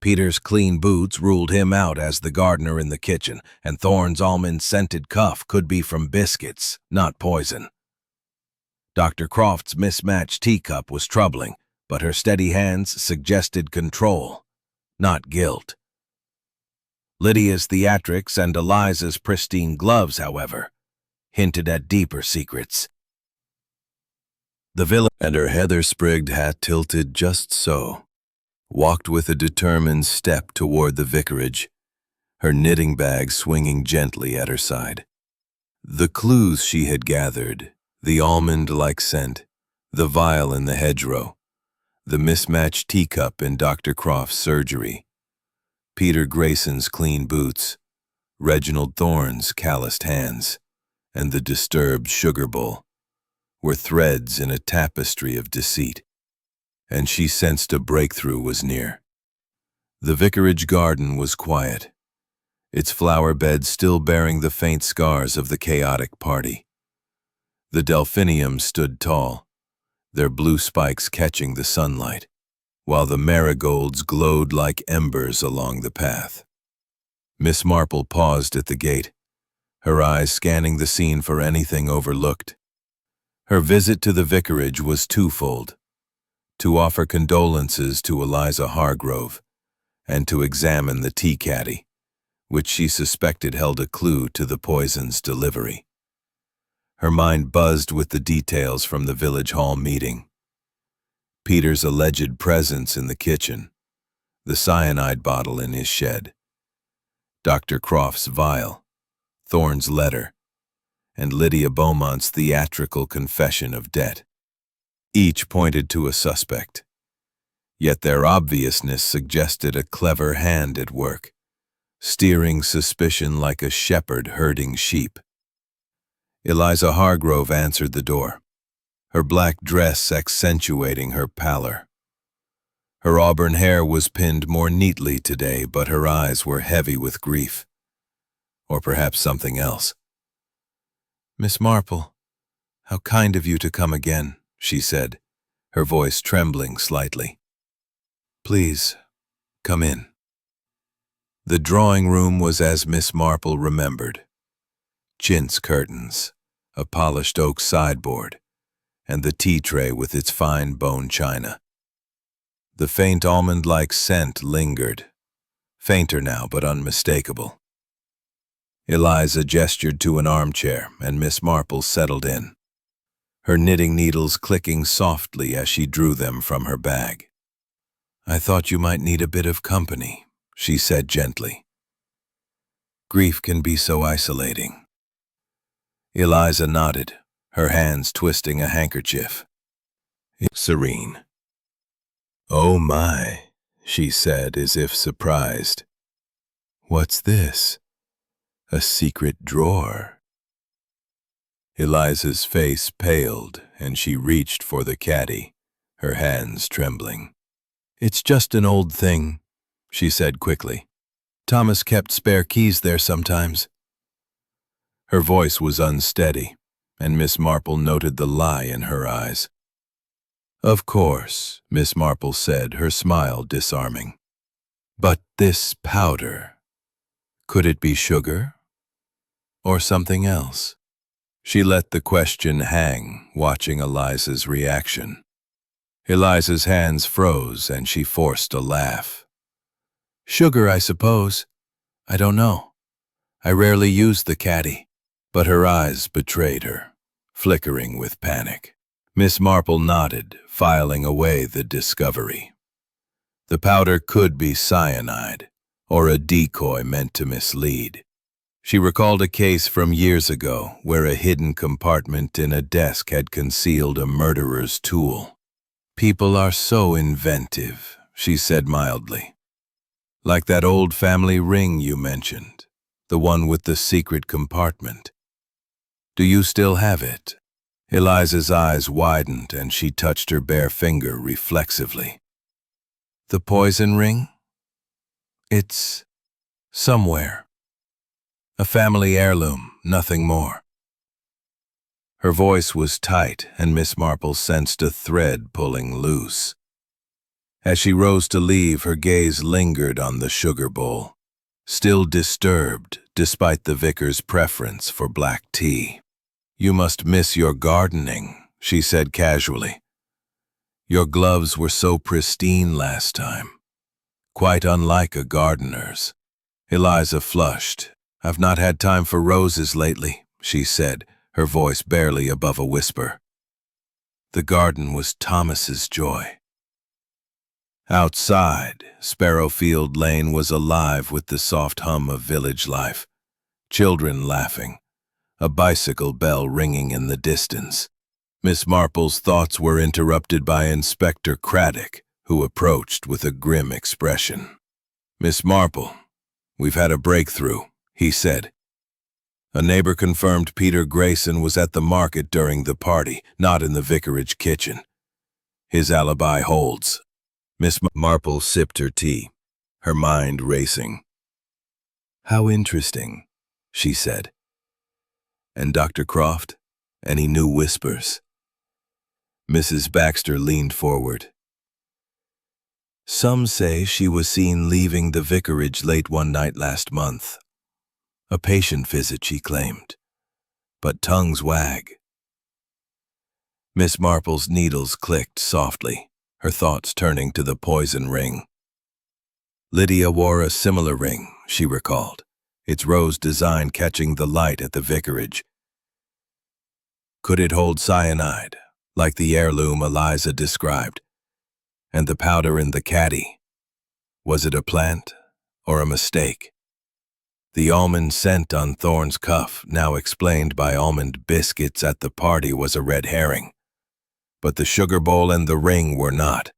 Peter's clean boots ruled him out as the gardener in the kitchen, and Thorne's almond-scented cuff could be from biscuits, not poison. Dr. Croft's mismatched teacup was troubling, but her steady hands suggested control, not guilt. Lydia's theatrics and Eliza's pristine gloves, however, hinted at deeper secrets. The villain and her heather-sprigged hat tilted just so, walked with a determined step toward the vicarage, her knitting bag swinging gently at her side. The clues she had gathered, the almond-like scent, the vial in the hedgerow, the mismatched teacup in Dr. Croft's surgery, Peter Grayson's clean boots, Reginald Thorne's calloused hands, and the disturbed sugar bowl, were threads in a tapestry of deceit, and she sensed a breakthrough was near. The vicarage garden was quiet, its flower beds still bearing the faint scars of the chaotic party. The delphiniums stood tall, their blue spikes catching the sunlight, while the marigolds glowed like embers along the path. Miss Marple paused at the gate, her eyes scanning the scene for anything overlooked. Her visit to the vicarage was twofold: to offer condolences to Eliza Hargrove, and to examine the tea caddy, which she suspected held a clue to the poison's delivery. Her mind buzzed with the details from the village hall meeting. Peter's alleged presence in the kitchen, the cyanide bottle in his shed, Dr. Croft's vial, Thorne's letter, and Lydia Beaumont's theatrical confession of debt. Each pointed to a suspect, yet their obviousness suggested a clever hand at work, steering suspicion like a shepherd herding sheep. Eliza Hargrove answered the door, her black dress accentuating her pallor. Her auburn hair was pinned more neatly today, but her eyes were heavy with grief. Or perhaps something else. "Miss Marple, how kind of you to come again," she said, her voice trembling slightly. "Please, come in." The drawing room was as Miss Marple remembered. Chintz curtains, a polished oak sideboard, and the tea tray with its fine bone china. The faint almond-like scent lingered, fainter now but unmistakable. Eliza gestured to an armchair, and Miss Marple settled in, her knitting needles clicking softly as she drew them from her bag. "I thought you might need a bit of company," she said gently. "Grief can be so isolating." Eliza nodded, her hands twisting a handkerchief. Serene. "Oh my," she said as if surprised. "What's this? A secret drawer?" Eliza's face paled, and she reached for the caddy, her hands trembling. "It's just an old thing," she said quickly. "Thomas kept spare keys there sometimes." Her voice was unsteady, and Miss Marple noted the lie in her eyes. "Of course," Miss Marple said, her smile disarming. "But this powder, could it be sugar? Or something else?" She let the question hang, watching Eliza's reaction. Eliza's hands froze, and she forced a laugh. "Sugar, I suppose. I don't know. I rarely use the caddy." But her eyes betrayed her, flickering with panic. Miss Marple nodded, filing away the discovery. The powder could be cyanide, or a decoy meant to mislead. She recalled a case from years ago where a hidden compartment in a desk had concealed a murderer's tool. "People are so inventive," she said mildly. "Like that old family ring you mentioned, the one with the secret compartment. Do you still have it?" Eliza's eyes widened, and she touched her bare finger reflexively. The poison ring? It's somewhere. A family heirloom, nothing more. Her voice was tight, and Miss Marple sensed a thread pulling loose. As she rose to leave, her gaze lingered on the sugar bowl, still disturbed despite the vicar's preference for black tea. "You must miss your gardening," she said casually. "Your gloves were so pristine last time, quite unlike a gardener's." Eliza flushed. "I've not had time for roses lately," she said, her voice barely above a whisper. The garden was Thomas's joy. Outside, Sparrowfield Lane was alive with the soft hum of village life. Children laughing, a bicycle bell ringing in the distance. Miss Marple's thoughts were interrupted by Inspector Craddock, who approached with a grim expression. "Miss Marple, we've had a breakthrough," he said. A neighbor confirmed Peter Grayson was at the market during the party, not in the vicarage kitchen. His alibi holds. Miss Marple sipped her tea, her mind racing. "How interesting," she said. "And Dr. Croft? Any new whispers?" Mrs. Baxter leaned forward. "Some say she was seen leaving the vicarage late one night last month. A patient visit, she claimed. But tongues wag." Miss Marple's needles clicked softly, her thoughts turning to the poison ring. Lydia wore a similar ring, she recalled, its rose design catching the light at the vicarage. Could it hold cyanide, like the heirloom Eliza described? And the powder in the caddy? Was it a plant or a mistake? The almond scent on Thorne's cuff, now explained by almond biscuits at the party, was a red herring. But the sugar bowl and the ring were not.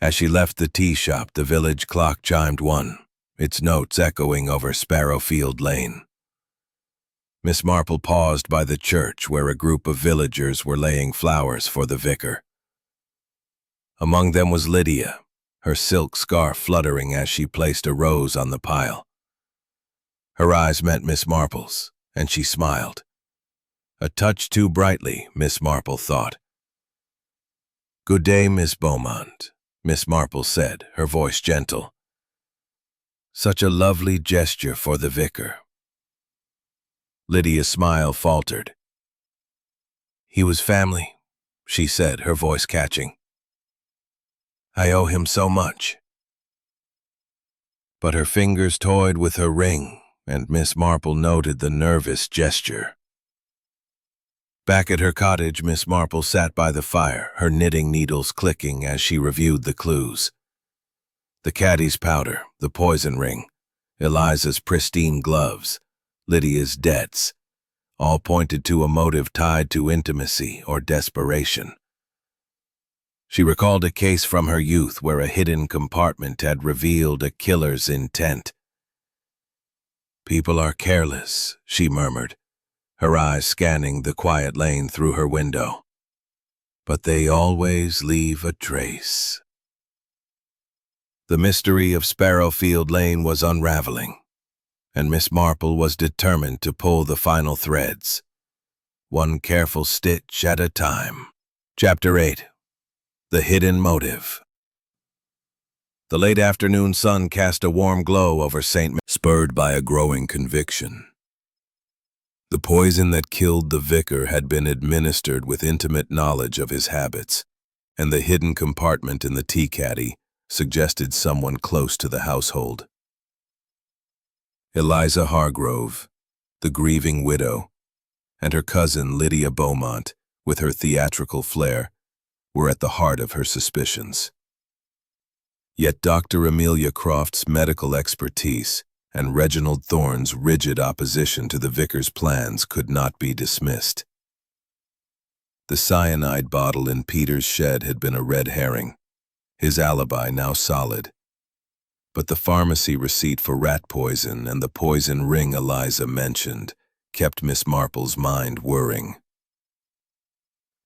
As she left the tea shop, the village clock chimed 1, its notes echoing over Sparrowfield Lane. Miss Marple paused by the church where a group of villagers were laying flowers for the vicar. Among them was Lydia, her silk scarf fluttering as she placed a rose on the pile. Her eyes met Miss Marple's, and she smiled. A touch too brightly, Miss Marple thought. "Good day, Miss Beaumont," Miss Marple said, her voice gentle. "Such a lovely gesture for the vicar." Lydia's smile faltered. "He was family," she said, her voice catching. "I owe him so much." But her fingers toyed with her ring, and Miss Marple noted the nervous gesture. Back at her cottage, Miss Marple sat by the fire, her knitting needles clicking as she reviewed the clues. The caddy's powder, the poison ring, Eliza's pristine gloves, Lydia's debts, all pointed to a motive tied to intimacy or desperation. She recalled a case from her youth where a hidden compartment had revealed a killer's intent. "People are careless," she murmured, her eyes scanning the quiet lane through her window. "But they always leave a trace." The mystery of Sparrowfield Lane was unraveling, and Miss Marple was determined to pull the final threads, one careful stitch at a time. Chapter 8. The Hidden Motive. The late afternoon sun cast a warm glow over St. Mary, spurred by a growing conviction. The poison that killed the vicar had been administered with intimate knowledge of his habits, and the hidden compartment in the tea caddy suggested someone close to the household. Eliza Hargrove, the grieving widow, and her cousin Lydia Beaumont, with her theatrical flair, were at the heart of her suspicions. Yet Dr. Amelia Croft's medical expertise and Reginald Thorne's rigid opposition to the vicar's plans could not be dismissed. The cyanide bottle in Peter's shed had been a red herring, his alibi now solid. But the pharmacy receipt for rat poison and the poison ring Eliza mentioned kept Miss Marple's mind whirring.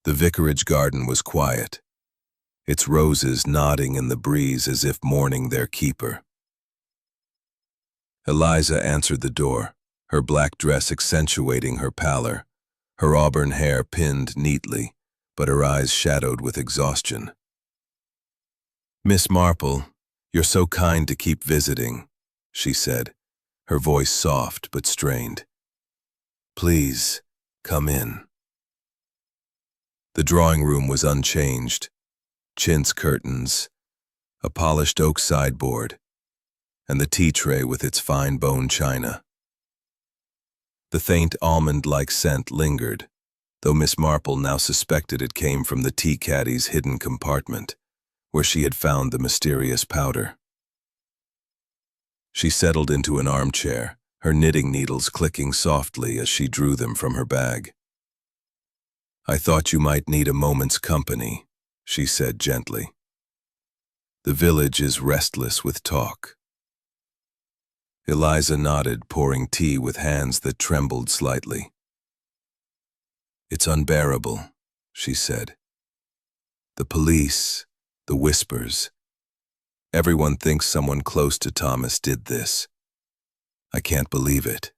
The vicarage garden was quiet. its roses nodding in the breeze as if mourning their keeper. Eliza answered the door, her black dress accentuating her pallor, her auburn hair pinned neatly, but her eyes shadowed with exhaustion. "Miss Marple, you're so kind to keep visiting," she said, her voice soft but strained. "Please, come in." The drawing room was unchanged. Chintz curtains, a polished oak sideboard, and the tea tray with its fine bone china. The faint almond-like scent lingered, though Miss Marple now suspected it came from the tea caddy's hidden compartment, where she had found the mysterious powder. She settled into an armchair, her knitting needles clicking softly as she drew them from her bag. "I thought you might need a moment's company," she said gently. "The village is restless with talk." Eliza nodded, pouring tea with hands that trembled slightly. "It's unbearable," she said. "The police, the whispers. Everyone thinks someone close to Thomas did this. I can't believe it."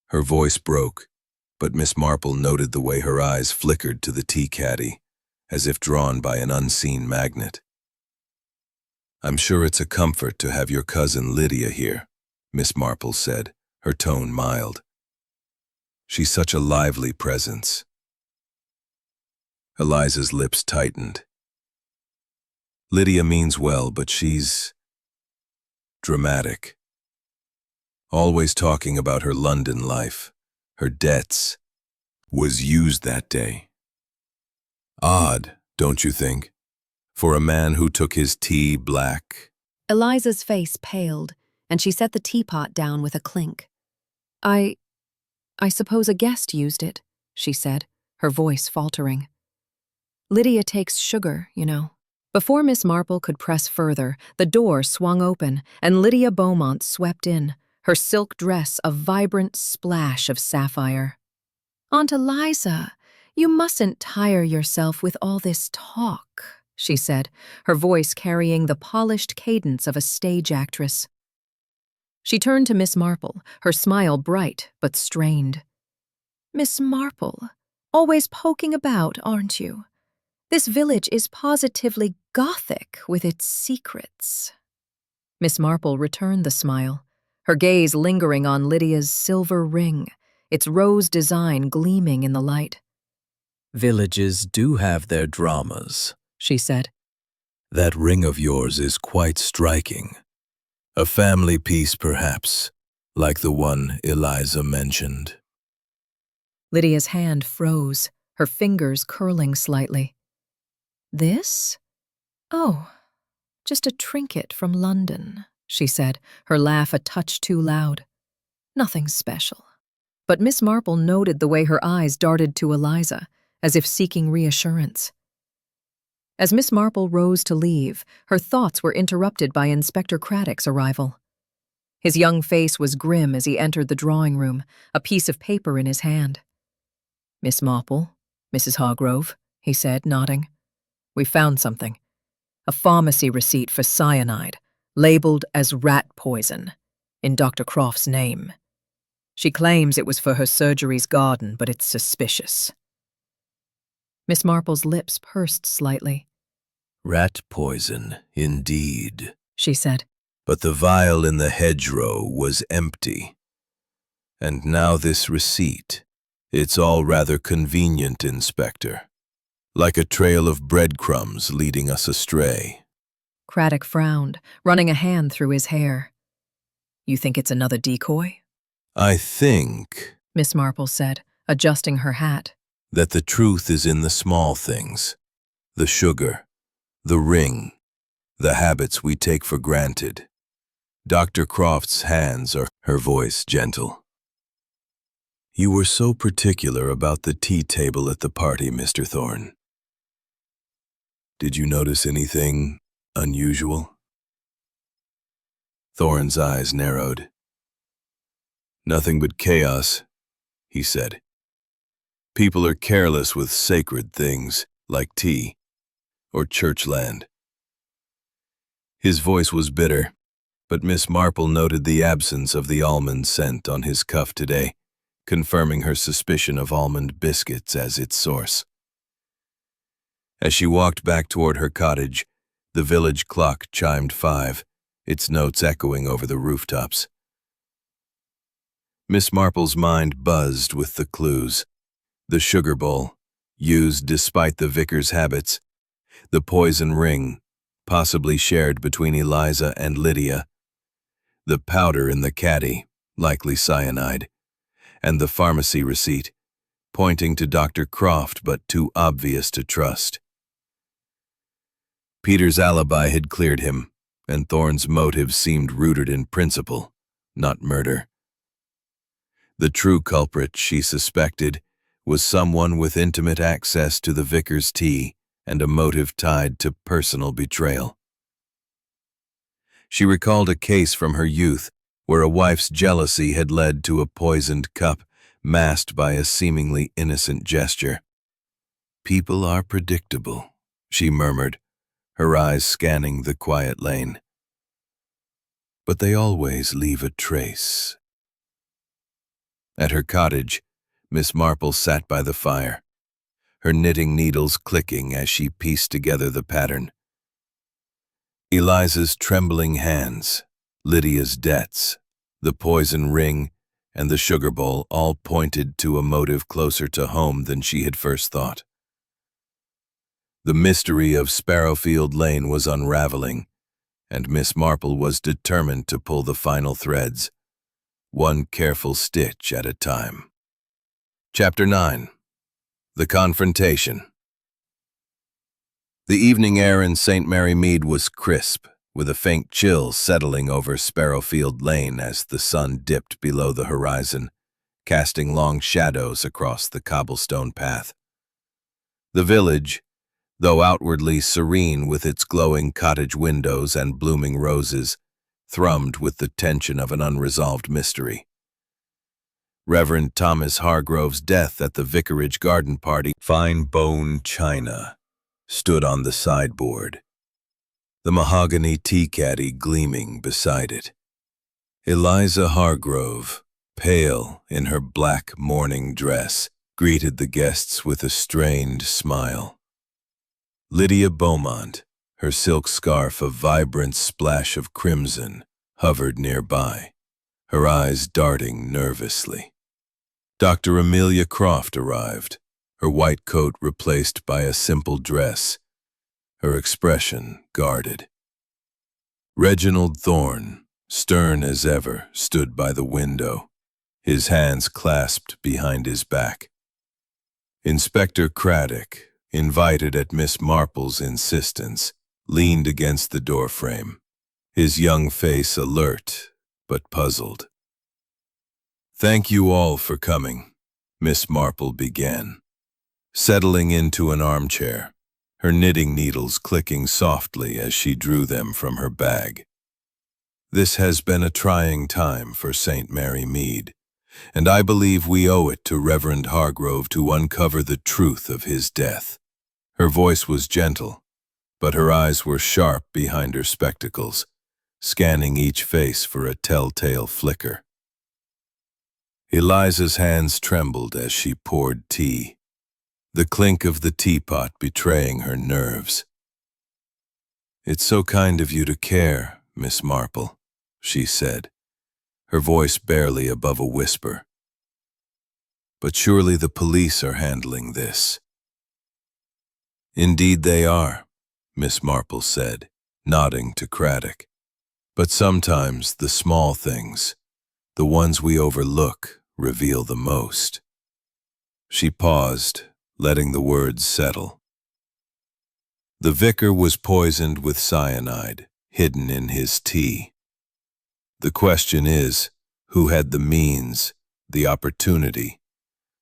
Her voice broke, but Miss Marple noted the way her eyes flickered to the tea caddy, as if drawn by an unseen magnet. "I'm sure it's a comfort to have your cousin Lydia here," Miss Marple said, her tone mild. "She's such a lively presence." Eliza's lips tightened. "Lydia means well, but she's dramatic. Always talking about her London life, her debts. Was used that day. Odd, don't you think? For a man who took his tea black." Eliza's face paled, and she set the teapot down with a clink. I suppose a guest used it," she said, her voice faltering. "Lydia takes sugar, you know." Before Miss Marple could press further, the door swung open, and Lydia Beaumont swept in, her silk dress a vibrant splash of sapphire. "Aunt Eliza, you mustn't tire yourself with all this talk," she said, her voice carrying the polished cadence of a stage actress. She turned to Miss Marple, her smile bright but strained. "Miss Marple, always poking about, aren't you? This village is positively Gothic with its secrets." Miss Marple returned the smile, her gaze lingering on Lydia's silver ring, its rose design gleaming in the light. "Villages do have their dramas," she said. "That ring of yours is quite striking. A family piece, perhaps, like the one Eliza mentioned." Lydia's hand froze, her fingers curling slightly. "This? Oh, just a trinket from London," she said, her laugh a touch too loud. "Nothing special." But Miss Marple noted the way her eyes darted to Eliza, as if seeking reassurance. As Miss Marple rose to leave, her thoughts were interrupted by Inspector Craddock's arrival. His young face was grim as he entered the drawing room, a piece of paper in his hand. "Miss Marple, Mrs. Hargrove," he said, nodding. "We found something. A pharmacy receipt for cyanide, labeled as rat poison, in Dr. Croft's name. She claims it was for her surgery's garden, but it's suspicious." Miss Marple's lips pursed slightly. "Rat poison, indeed," she said. "But the vial in the hedgerow was empty. And now this receipt. It's all rather convenient, Inspector. Like a trail of breadcrumbs leading us astray." Craddock frowned, running a hand through his hair. "You think it's another decoy?" "I think," Miss Marple said, adjusting her hat, "that the truth is in the small things. The sugar, the ring, the habits we take for granted. Dr. Croft's hands are," her voice gentle. "You were so particular about the tea table at the party, Mr. Thorne. Did you notice anything unusual?" Thorne's eyes narrowed. "Nothing but chaos," he said. "People are careless with sacred things, like tea. or church land. His voice was bitter, but Miss Marple noted the absence of the almond scent on his cuff today, confirming her suspicion of almond biscuits as its source. As she walked back toward her cottage, the village clock chimed 5, its notes echoing over the rooftops. Miss Marple's mind buzzed with the clues. The sugar bowl, used despite the vicar's habits, the poison ring, possibly shared between Eliza and Lydia, the powder in the caddy, likely cyanide, and the pharmacy receipt, pointing to Dr. Croft but too obvious to trust. Peter's alibi had cleared him, and Thorne's motive seemed rooted in principle, not murder. The true culprit, she suspected, was someone with intimate access to the vicar's tea and a motive tied to personal betrayal. She recalled a case from her youth where a wife's jealousy had led to a poisoned cup masked by a seemingly innocent gesture. "People are predictable," she murmured, her eyes scanning the quiet lane. "But they always leave a trace." At her cottage, Miss Marple sat by the fire, her knitting needles clicking as she pieced together the pattern. Eliza's trembling hands, Lydia's debts, the poison ring, and the sugar bowl all pointed to a motive closer to home than she had first thought. The mystery of Sparrowfield Lane was unraveling, and Miss Marple was determined to pull the final threads, one careful stitch at a time. Chapter 9. The Confrontation. The evening air in St. Mary Mead was crisp, with a faint chill settling over Sparrowfield Lane as the sun dipped below the horizon, casting long shadows across the cobblestone path. The village, though outwardly serene with its glowing cottage windows and blooming roses, thrummed with the tension of an unresolved mystery. Reverend Thomas Hargrove's death at the vicarage garden party, fine bone china, stood on the sideboard, the mahogany tea caddy gleaming beside it. Eliza Hargrove, pale in her black mourning dress, greeted the guests with a strained smile. Lydia Beaumont, her silk scarf a vibrant splash of crimson, hovered nearby, her eyes darting nervously. Dr. Amelia Croft arrived, her white coat replaced by a simple dress, her expression guarded. Reginald Thorne, stern as ever, stood by the window, his hands clasped behind his back. Inspector Craddock, invited at Miss Marple's insistence, leaned against the doorframe, his young face alert but puzzled. "Thank you all for coming," Miss Marple began, settling into an armchair, her knitting needles clicking softly as she drew them from her bag. "This has been a trying time for St. Mary Mead, and I believe we owe it to Reverend Hargrove to uncover the truth of his death." Her voice was gentle, but her eyes were sharp behind her spectacles, scanning each face for a telltale flicker. Eliza's hands trembled as she poured tea, the clink of the teapot betraying her nerves. "It's so kind of you to care, Miss Marple," she said, her voice barely above a whisper. "But surely the police are handling this." "Indeed they are," Miss Marple said, nodding to Craddock. "But sometimes the small things, the ones we overlook, reveal the most." She paused, letting the words settle. The vicar was poisoned with cyanide, hidden in his tea. The question is, who had the means, the opportunity,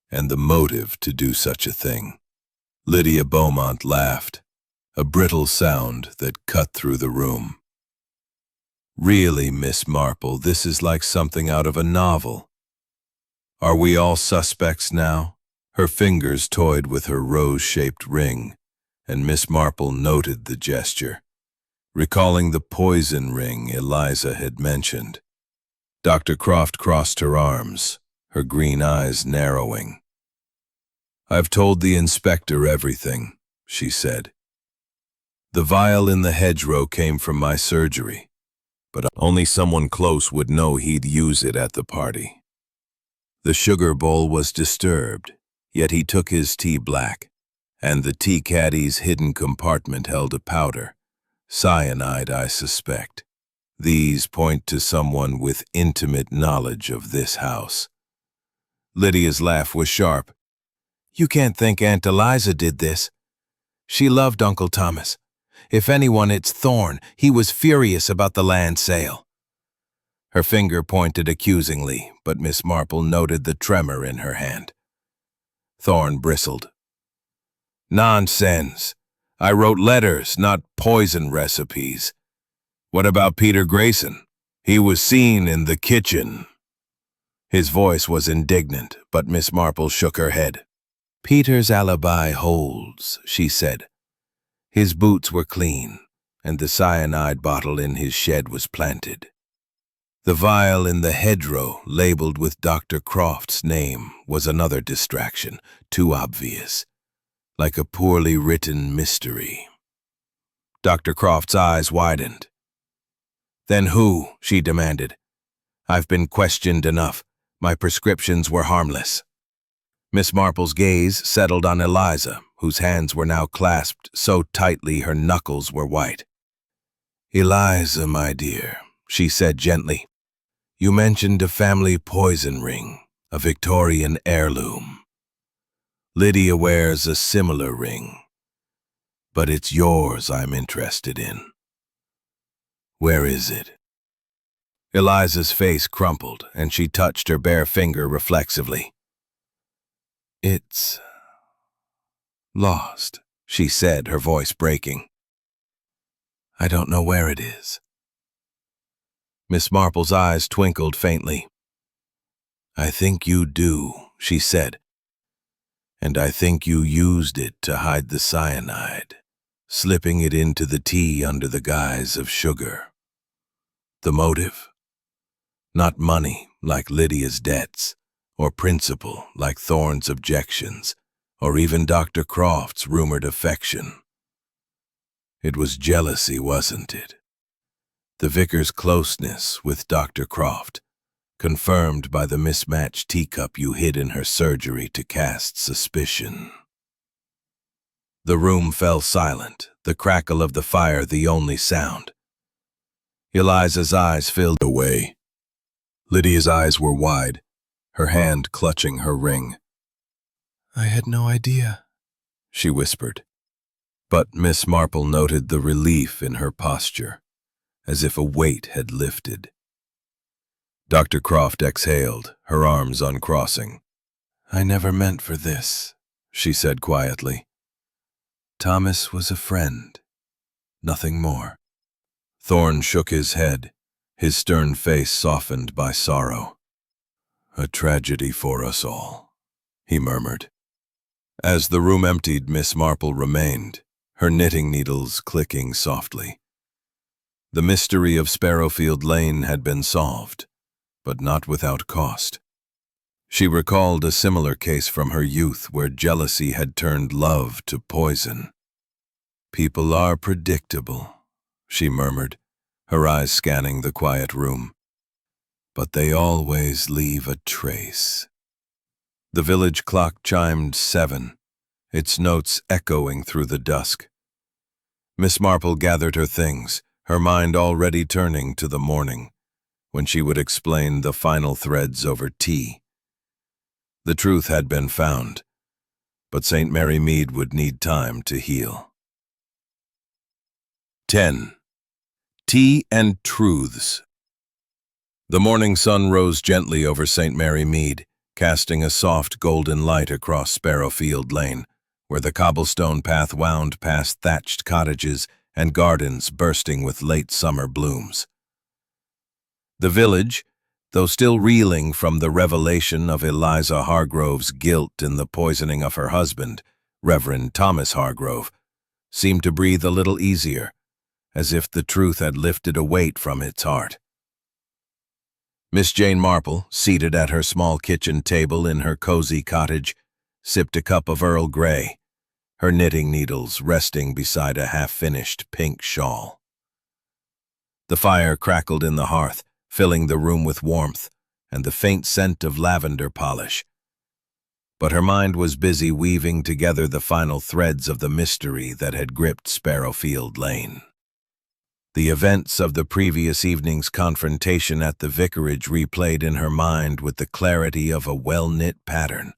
and the motive to do such a thing? Lydia Beaumont laughed, a brittle sound that cut through the room. "Really, Miss Marple, this is like something out of a novel. Are we all suspects now?" Her fingers toyed with her rose-shaped ring, and Miss Marple noted the gesture, recalling the poison ring Eliza had mentioned. Dr. Croft crossed her arms, her green eyes narrowing. "I've told the inspector everything," she said. "The vial in the hedgerow came from my surgery, but only someone close would know he'd use it at the party. The sugar bowl was disturbed, yet he took his tea black, and the tea caddy's hidden compartment held a powder. Cyanide, I suspect. These point to someone with intimate knowledge of this house." Lydia's laugh was sharp. "You can't think Aunt Eliza did this. She loved Uncle Thomas. If anyone, it's Thorne. He was furious about the land sale." Her finger pointed accusingly, but Miss Marple noted the tremor in her hand. Thorne bristled. "Nonsense. I wrote letters, not poison recipes. What about Peter Grayson? He was seen in the kitchen." His voice was indignant, but Miss Marple shook her head. "Peter's alibi holds," she said. "His boots were clean, and the cyanide bottle in his shed was planted. The vial in the hedgerow, labeled with Dr. Croft's name, was another distraction, too obvious, like a poorly written mystery." Dr. Croft's eyes widened. "Then who?" she demanded. "I've been questioned enough. My prescriptions were harmless." Miss Marple's gaze settled on Eliza, whose hands were now clasped so tightly her knuckles were white. "Eliza, my dear," she said gently, "you mentioned a family poison ring, a Victorian heirloom. Lydia wears a similar ring, but it's yours I'm interested in. Where is it?" Eliza's face crumpled, and she touched her bare finger reflexively. "It's lost," she said, her voice breaking. "I don't know where it is." Miss Marple's eyes twinkled faintly. "I think you do," she said. "And I think you used it to hide the cyanide, slipping it into the tea under the guise of sugar. The motive? Not money, like Lydia's debts, or principle, like Thorne's objections, or even Dr. Croft's rumored affection. It was jealousy, wasn't it? The vicar's closeness with Dr. Croft, confirmed by the mismatched teacup you hid in her surgery to cast suspicion." The room fell silent, the crackle of the fire the only sound. Eliza's eyes filled away. Lydia's eyes were wide, her hand clutching her ring. "I had no idea," she whispered. But Miss Marple noted the relief in her posture, as if a weight had lifted. Dr. Croft exhaled, her arms uncrossing. "I never meant for this," she said quietly. "Thomas was a friend, nothing more." Thorne shook his head, his stern face softened by sorrow. "A tragedy for us all," he murmured. As the room emptied, Miss Marple remained, her knitting needles clicking softly. The mystery of Sparrowfield Lane had been solved, but not without cost. She recalled a similar case from her youth where jealousy had turned love to poison. "People are predictable," she murmured, her eyes scanning the quiet room. "But they always leave a trace." The village clock chimed 7, its notes echoing through the dusk. Miss Marple gathered her things, her mind already turning to the morning, when she would explain the final threads over tea. The truth had been found, but St. Mary Mead would need time to heal. 10. Tea and Truths. The morning sun rose gently over St. Mary Mead, casting a soft golden light across Sparrowfield Lane, where the cobblestone path wound past thatched cottages and gardens bursting with late summer blooms. The village, though still reeling from the revelation of Eliza Hargrove's guilt in the poisoning of her husband, Reverend Thomas Hargrove, seemed to breathe a little easier, as if the truth had lifted a weight from its heart. Miss Jane Marple, seated at her small kitchen table in her cozy cottage, sipped a cup of Earl Grey, her knitting needles resting beside a half-finished pink shawl. The fire crackled in the hearth, filling the room with warmth and the faint scent of lavender polish. But her mind was busy weaving together the final threads of the mystery that had gripped Sparrowfield Lane. The events of the previous evening's confrontation at the vicarage replayed in her mind with the clarity of a well-knit pattern.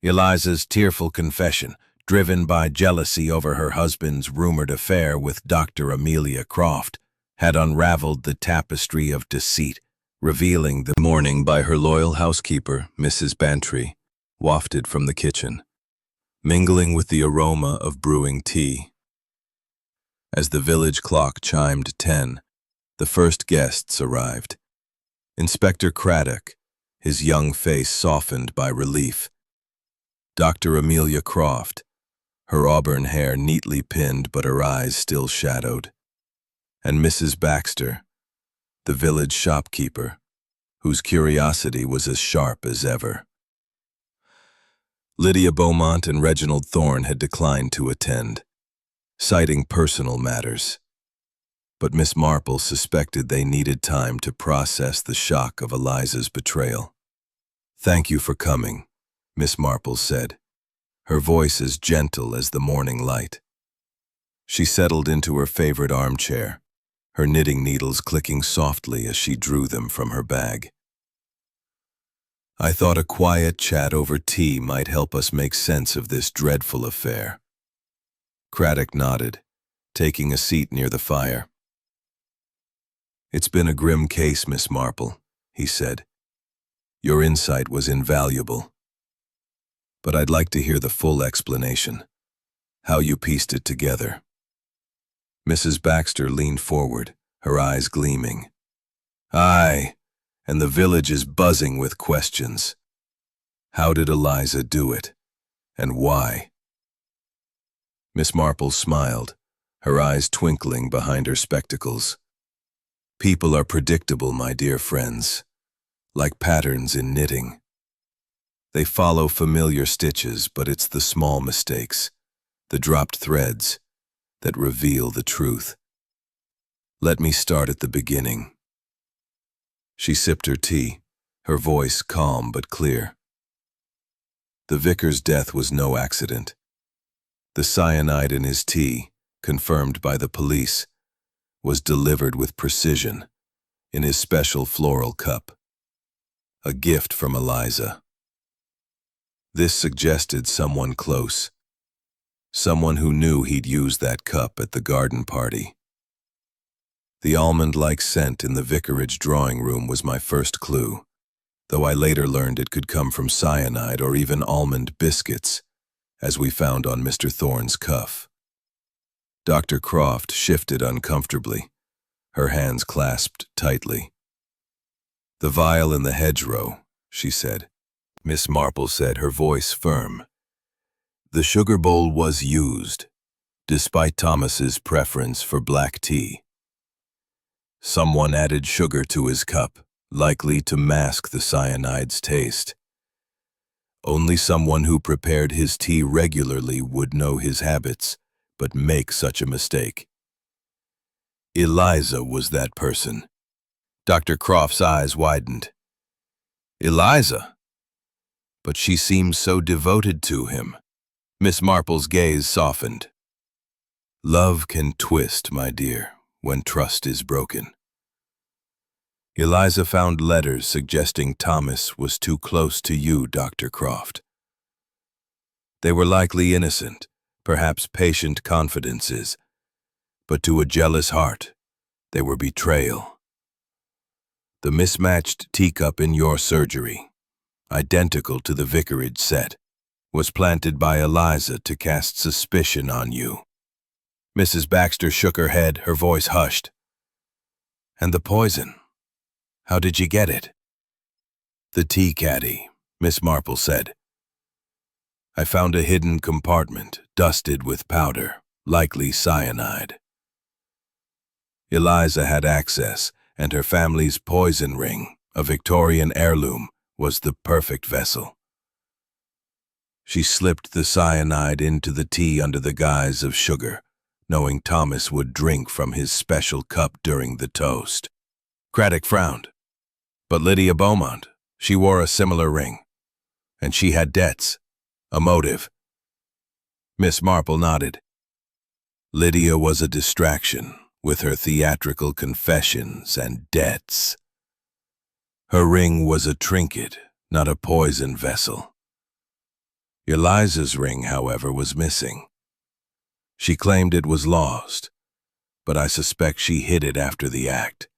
Eliza's tearful confession, driven by jealousy over her husband's rumored affair with Dr. Amelia Croft, had unraveled the tapestry of deceit, revealing the morning by her loyal housekeeper, Mrs. Bantry, wafted from the kitchen, mingling with the aroma of brewing tea. As the village clock chimed 10, the first guests arrived. Inspector Craddock, his young face softened by relief. Dr. Amelia Croft, her auburn hair neatly pinned but her eyes still shadowed. And Mrs. Baxter, the village shopkeeper, whose curiosity was as sharp as ever. Lydia Beaumont and Reginald Thorne had declined to attend, citing personal matters. But Miss Marple suspected they needed time to process the shock of Eliza's betrayal. "Thank you for coming," Miss Marple said, her voice as gentle as the morning light. She settled into her favorite armchair, her knitting needles clicking softly as she drew them from her bag. "I thought a quiet chat over tea might help us make sense of this dreadful affair." Craddock nodded, taking a seat near the fire. "It's been a grim case, Miss Marple," he said. "Your insight was invaluable. But I'd like to hear the full explanation, how you pieced it together." Mrs. Baxter leaned forward, her eyes gleaming. "Aye, and the village is buzzing with questions. How did Eliza do it? And why?" Miss Marple smiled, her eyes twinkling behind her spectacles. "People are predictable, my dear friends, like patterns in knitting. They follow familiar stitches, but it's the small mistakes, the dropped threads, that reveal the truth. Let me start at the beginning." She sipped her tea, her voice calm but clear. The vicar's death was no accident. The cyanide in his tea, confirmed by the police, was delivered with precision in his special floral cup, a gift from Eliza. This suggested someone close, someone who knew he'd use that cup at the garden party. The almond-like scent in the vicarage drawing room was my first clue, though I later learned it could come from cyanide or even almond biscuits, as we found on Mr. Thorne's cuff. Dr. Croft shifted uncomfortably, her hands clasped tightly. "The vial in the hedgerow," she said. Miss Marple said, her voice firm. "The sugar bowl was used, despite Thomas's preference for black tea. Someone added sugar to his cup, likely to mask the cyanide's taste. Only someone who prepared his tea regularly would know his habits, but make such a mistake. Eliza was that person." Dr. Croft's eyes widened. "Eliza? But she seems so devoted to him." Miss Marple's gaze softened. "Love can twist, my dear, when trust is broken. Eliza found letters suggesting Thomas was too close to you, Dr. Croft. They were likely innocent, perhaps patient confidences, but to a jealous heart, they were betrayal. The mismatched teacup in your surgery, identical to the vicarage set, was planted by Eliza to cast suspicion on you." Mrs. Baxter shook her head, her voice hushed. "And the poison? How did you get it?" "The tea caddy," Miss Marple said. "I found a hidden compartment, dusted with powder. likely cyanide. Eliza had access, and her family's poison ring, a Victorian heirloom, was the perfect vessel. She slipped the cyanide into the tea under the guise of sugar, knowing Thomas would drink from his special cup during the toast. Craddock frowned. But Lydia Beaumont, she wore a similar ring. And she had debts, a motive. Miss Marple nodded. Lydia was a distraction, with her theatrical confessions and debts. Her ring was a trinket, not a poison vessel. Eliza's ring, however, was missing. She claimed it was lost, but I suspect she hid it after the act.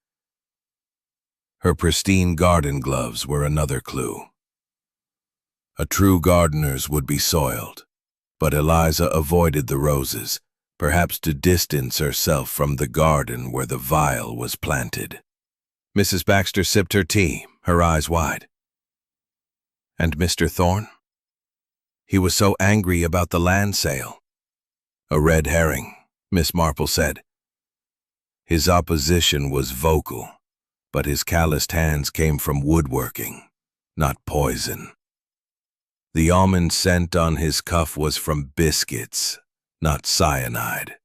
Her pristine garden gloves were another clue. A true gardener's would be soiled, but Eliza avoided the roses, perhaps to distance herself from the garden where the vial was planted. Mrs. Baxter sipped her tea, her eyes wide. And Mr. Thorne? He was so angry about the land sale. A red herring, Miss Marple said. His opposition was vocal, but his calloused hands came from woodworking, not poison. The almond scent on his cuff was from biscuits, not cyanide.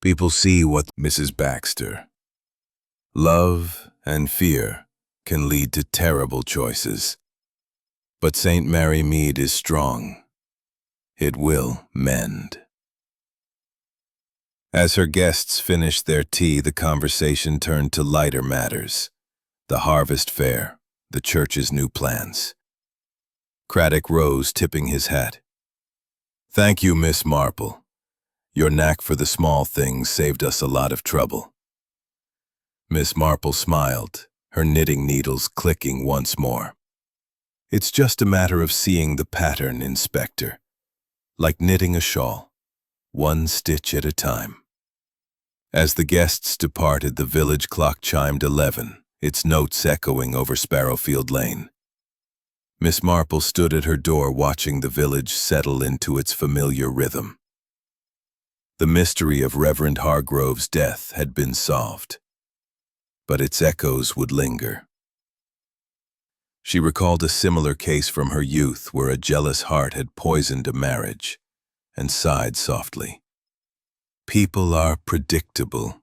People see what Mrs. Baxter. Love and fear can lead to terrible choices. But St. Mary Mead is strong. It will mend. As her guests finished their tea, the conversation turned to lighter matters. The harvest fair, the church's new plans. Craddock rose, tipping his hat. Thank you, Miss Marple. Your knack for the small things saved us a lot of trouble. Miss Marple smiled, her knitting needles clicking once more. It's just a matter of seeing the pattern, Inspector. Like knitting a shawl, one stitch at a time. As the guests departed, the village clock chimed 11, its notes echoing over Sparrowfield Lane. Miss Marple stood at her door watching the village settle into its familiar rhythm. The mystery of Reverend Hargrove's death had been solved, but its echoes would linger. She recalled a similar case from her youth where a jealous heart had poisoned a marriage, and sighed softly. People are predictable,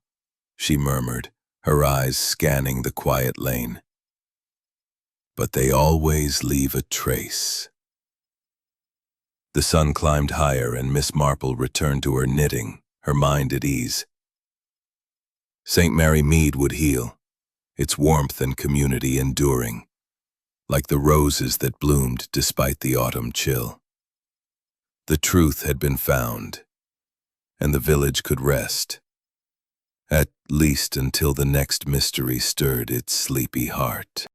she murmured, her eyes scanning the quiet lane. But they always leave a trace. The sun climbed higher and Miss Marple returned to her knitting, her mind at ease. St. Mary Mead would heal, its warmth and community enduring, like the roses that bloomed despite the autumn chill. The truth had been found, and the village could rest, at least until the next mystery stirred its sleepy heart.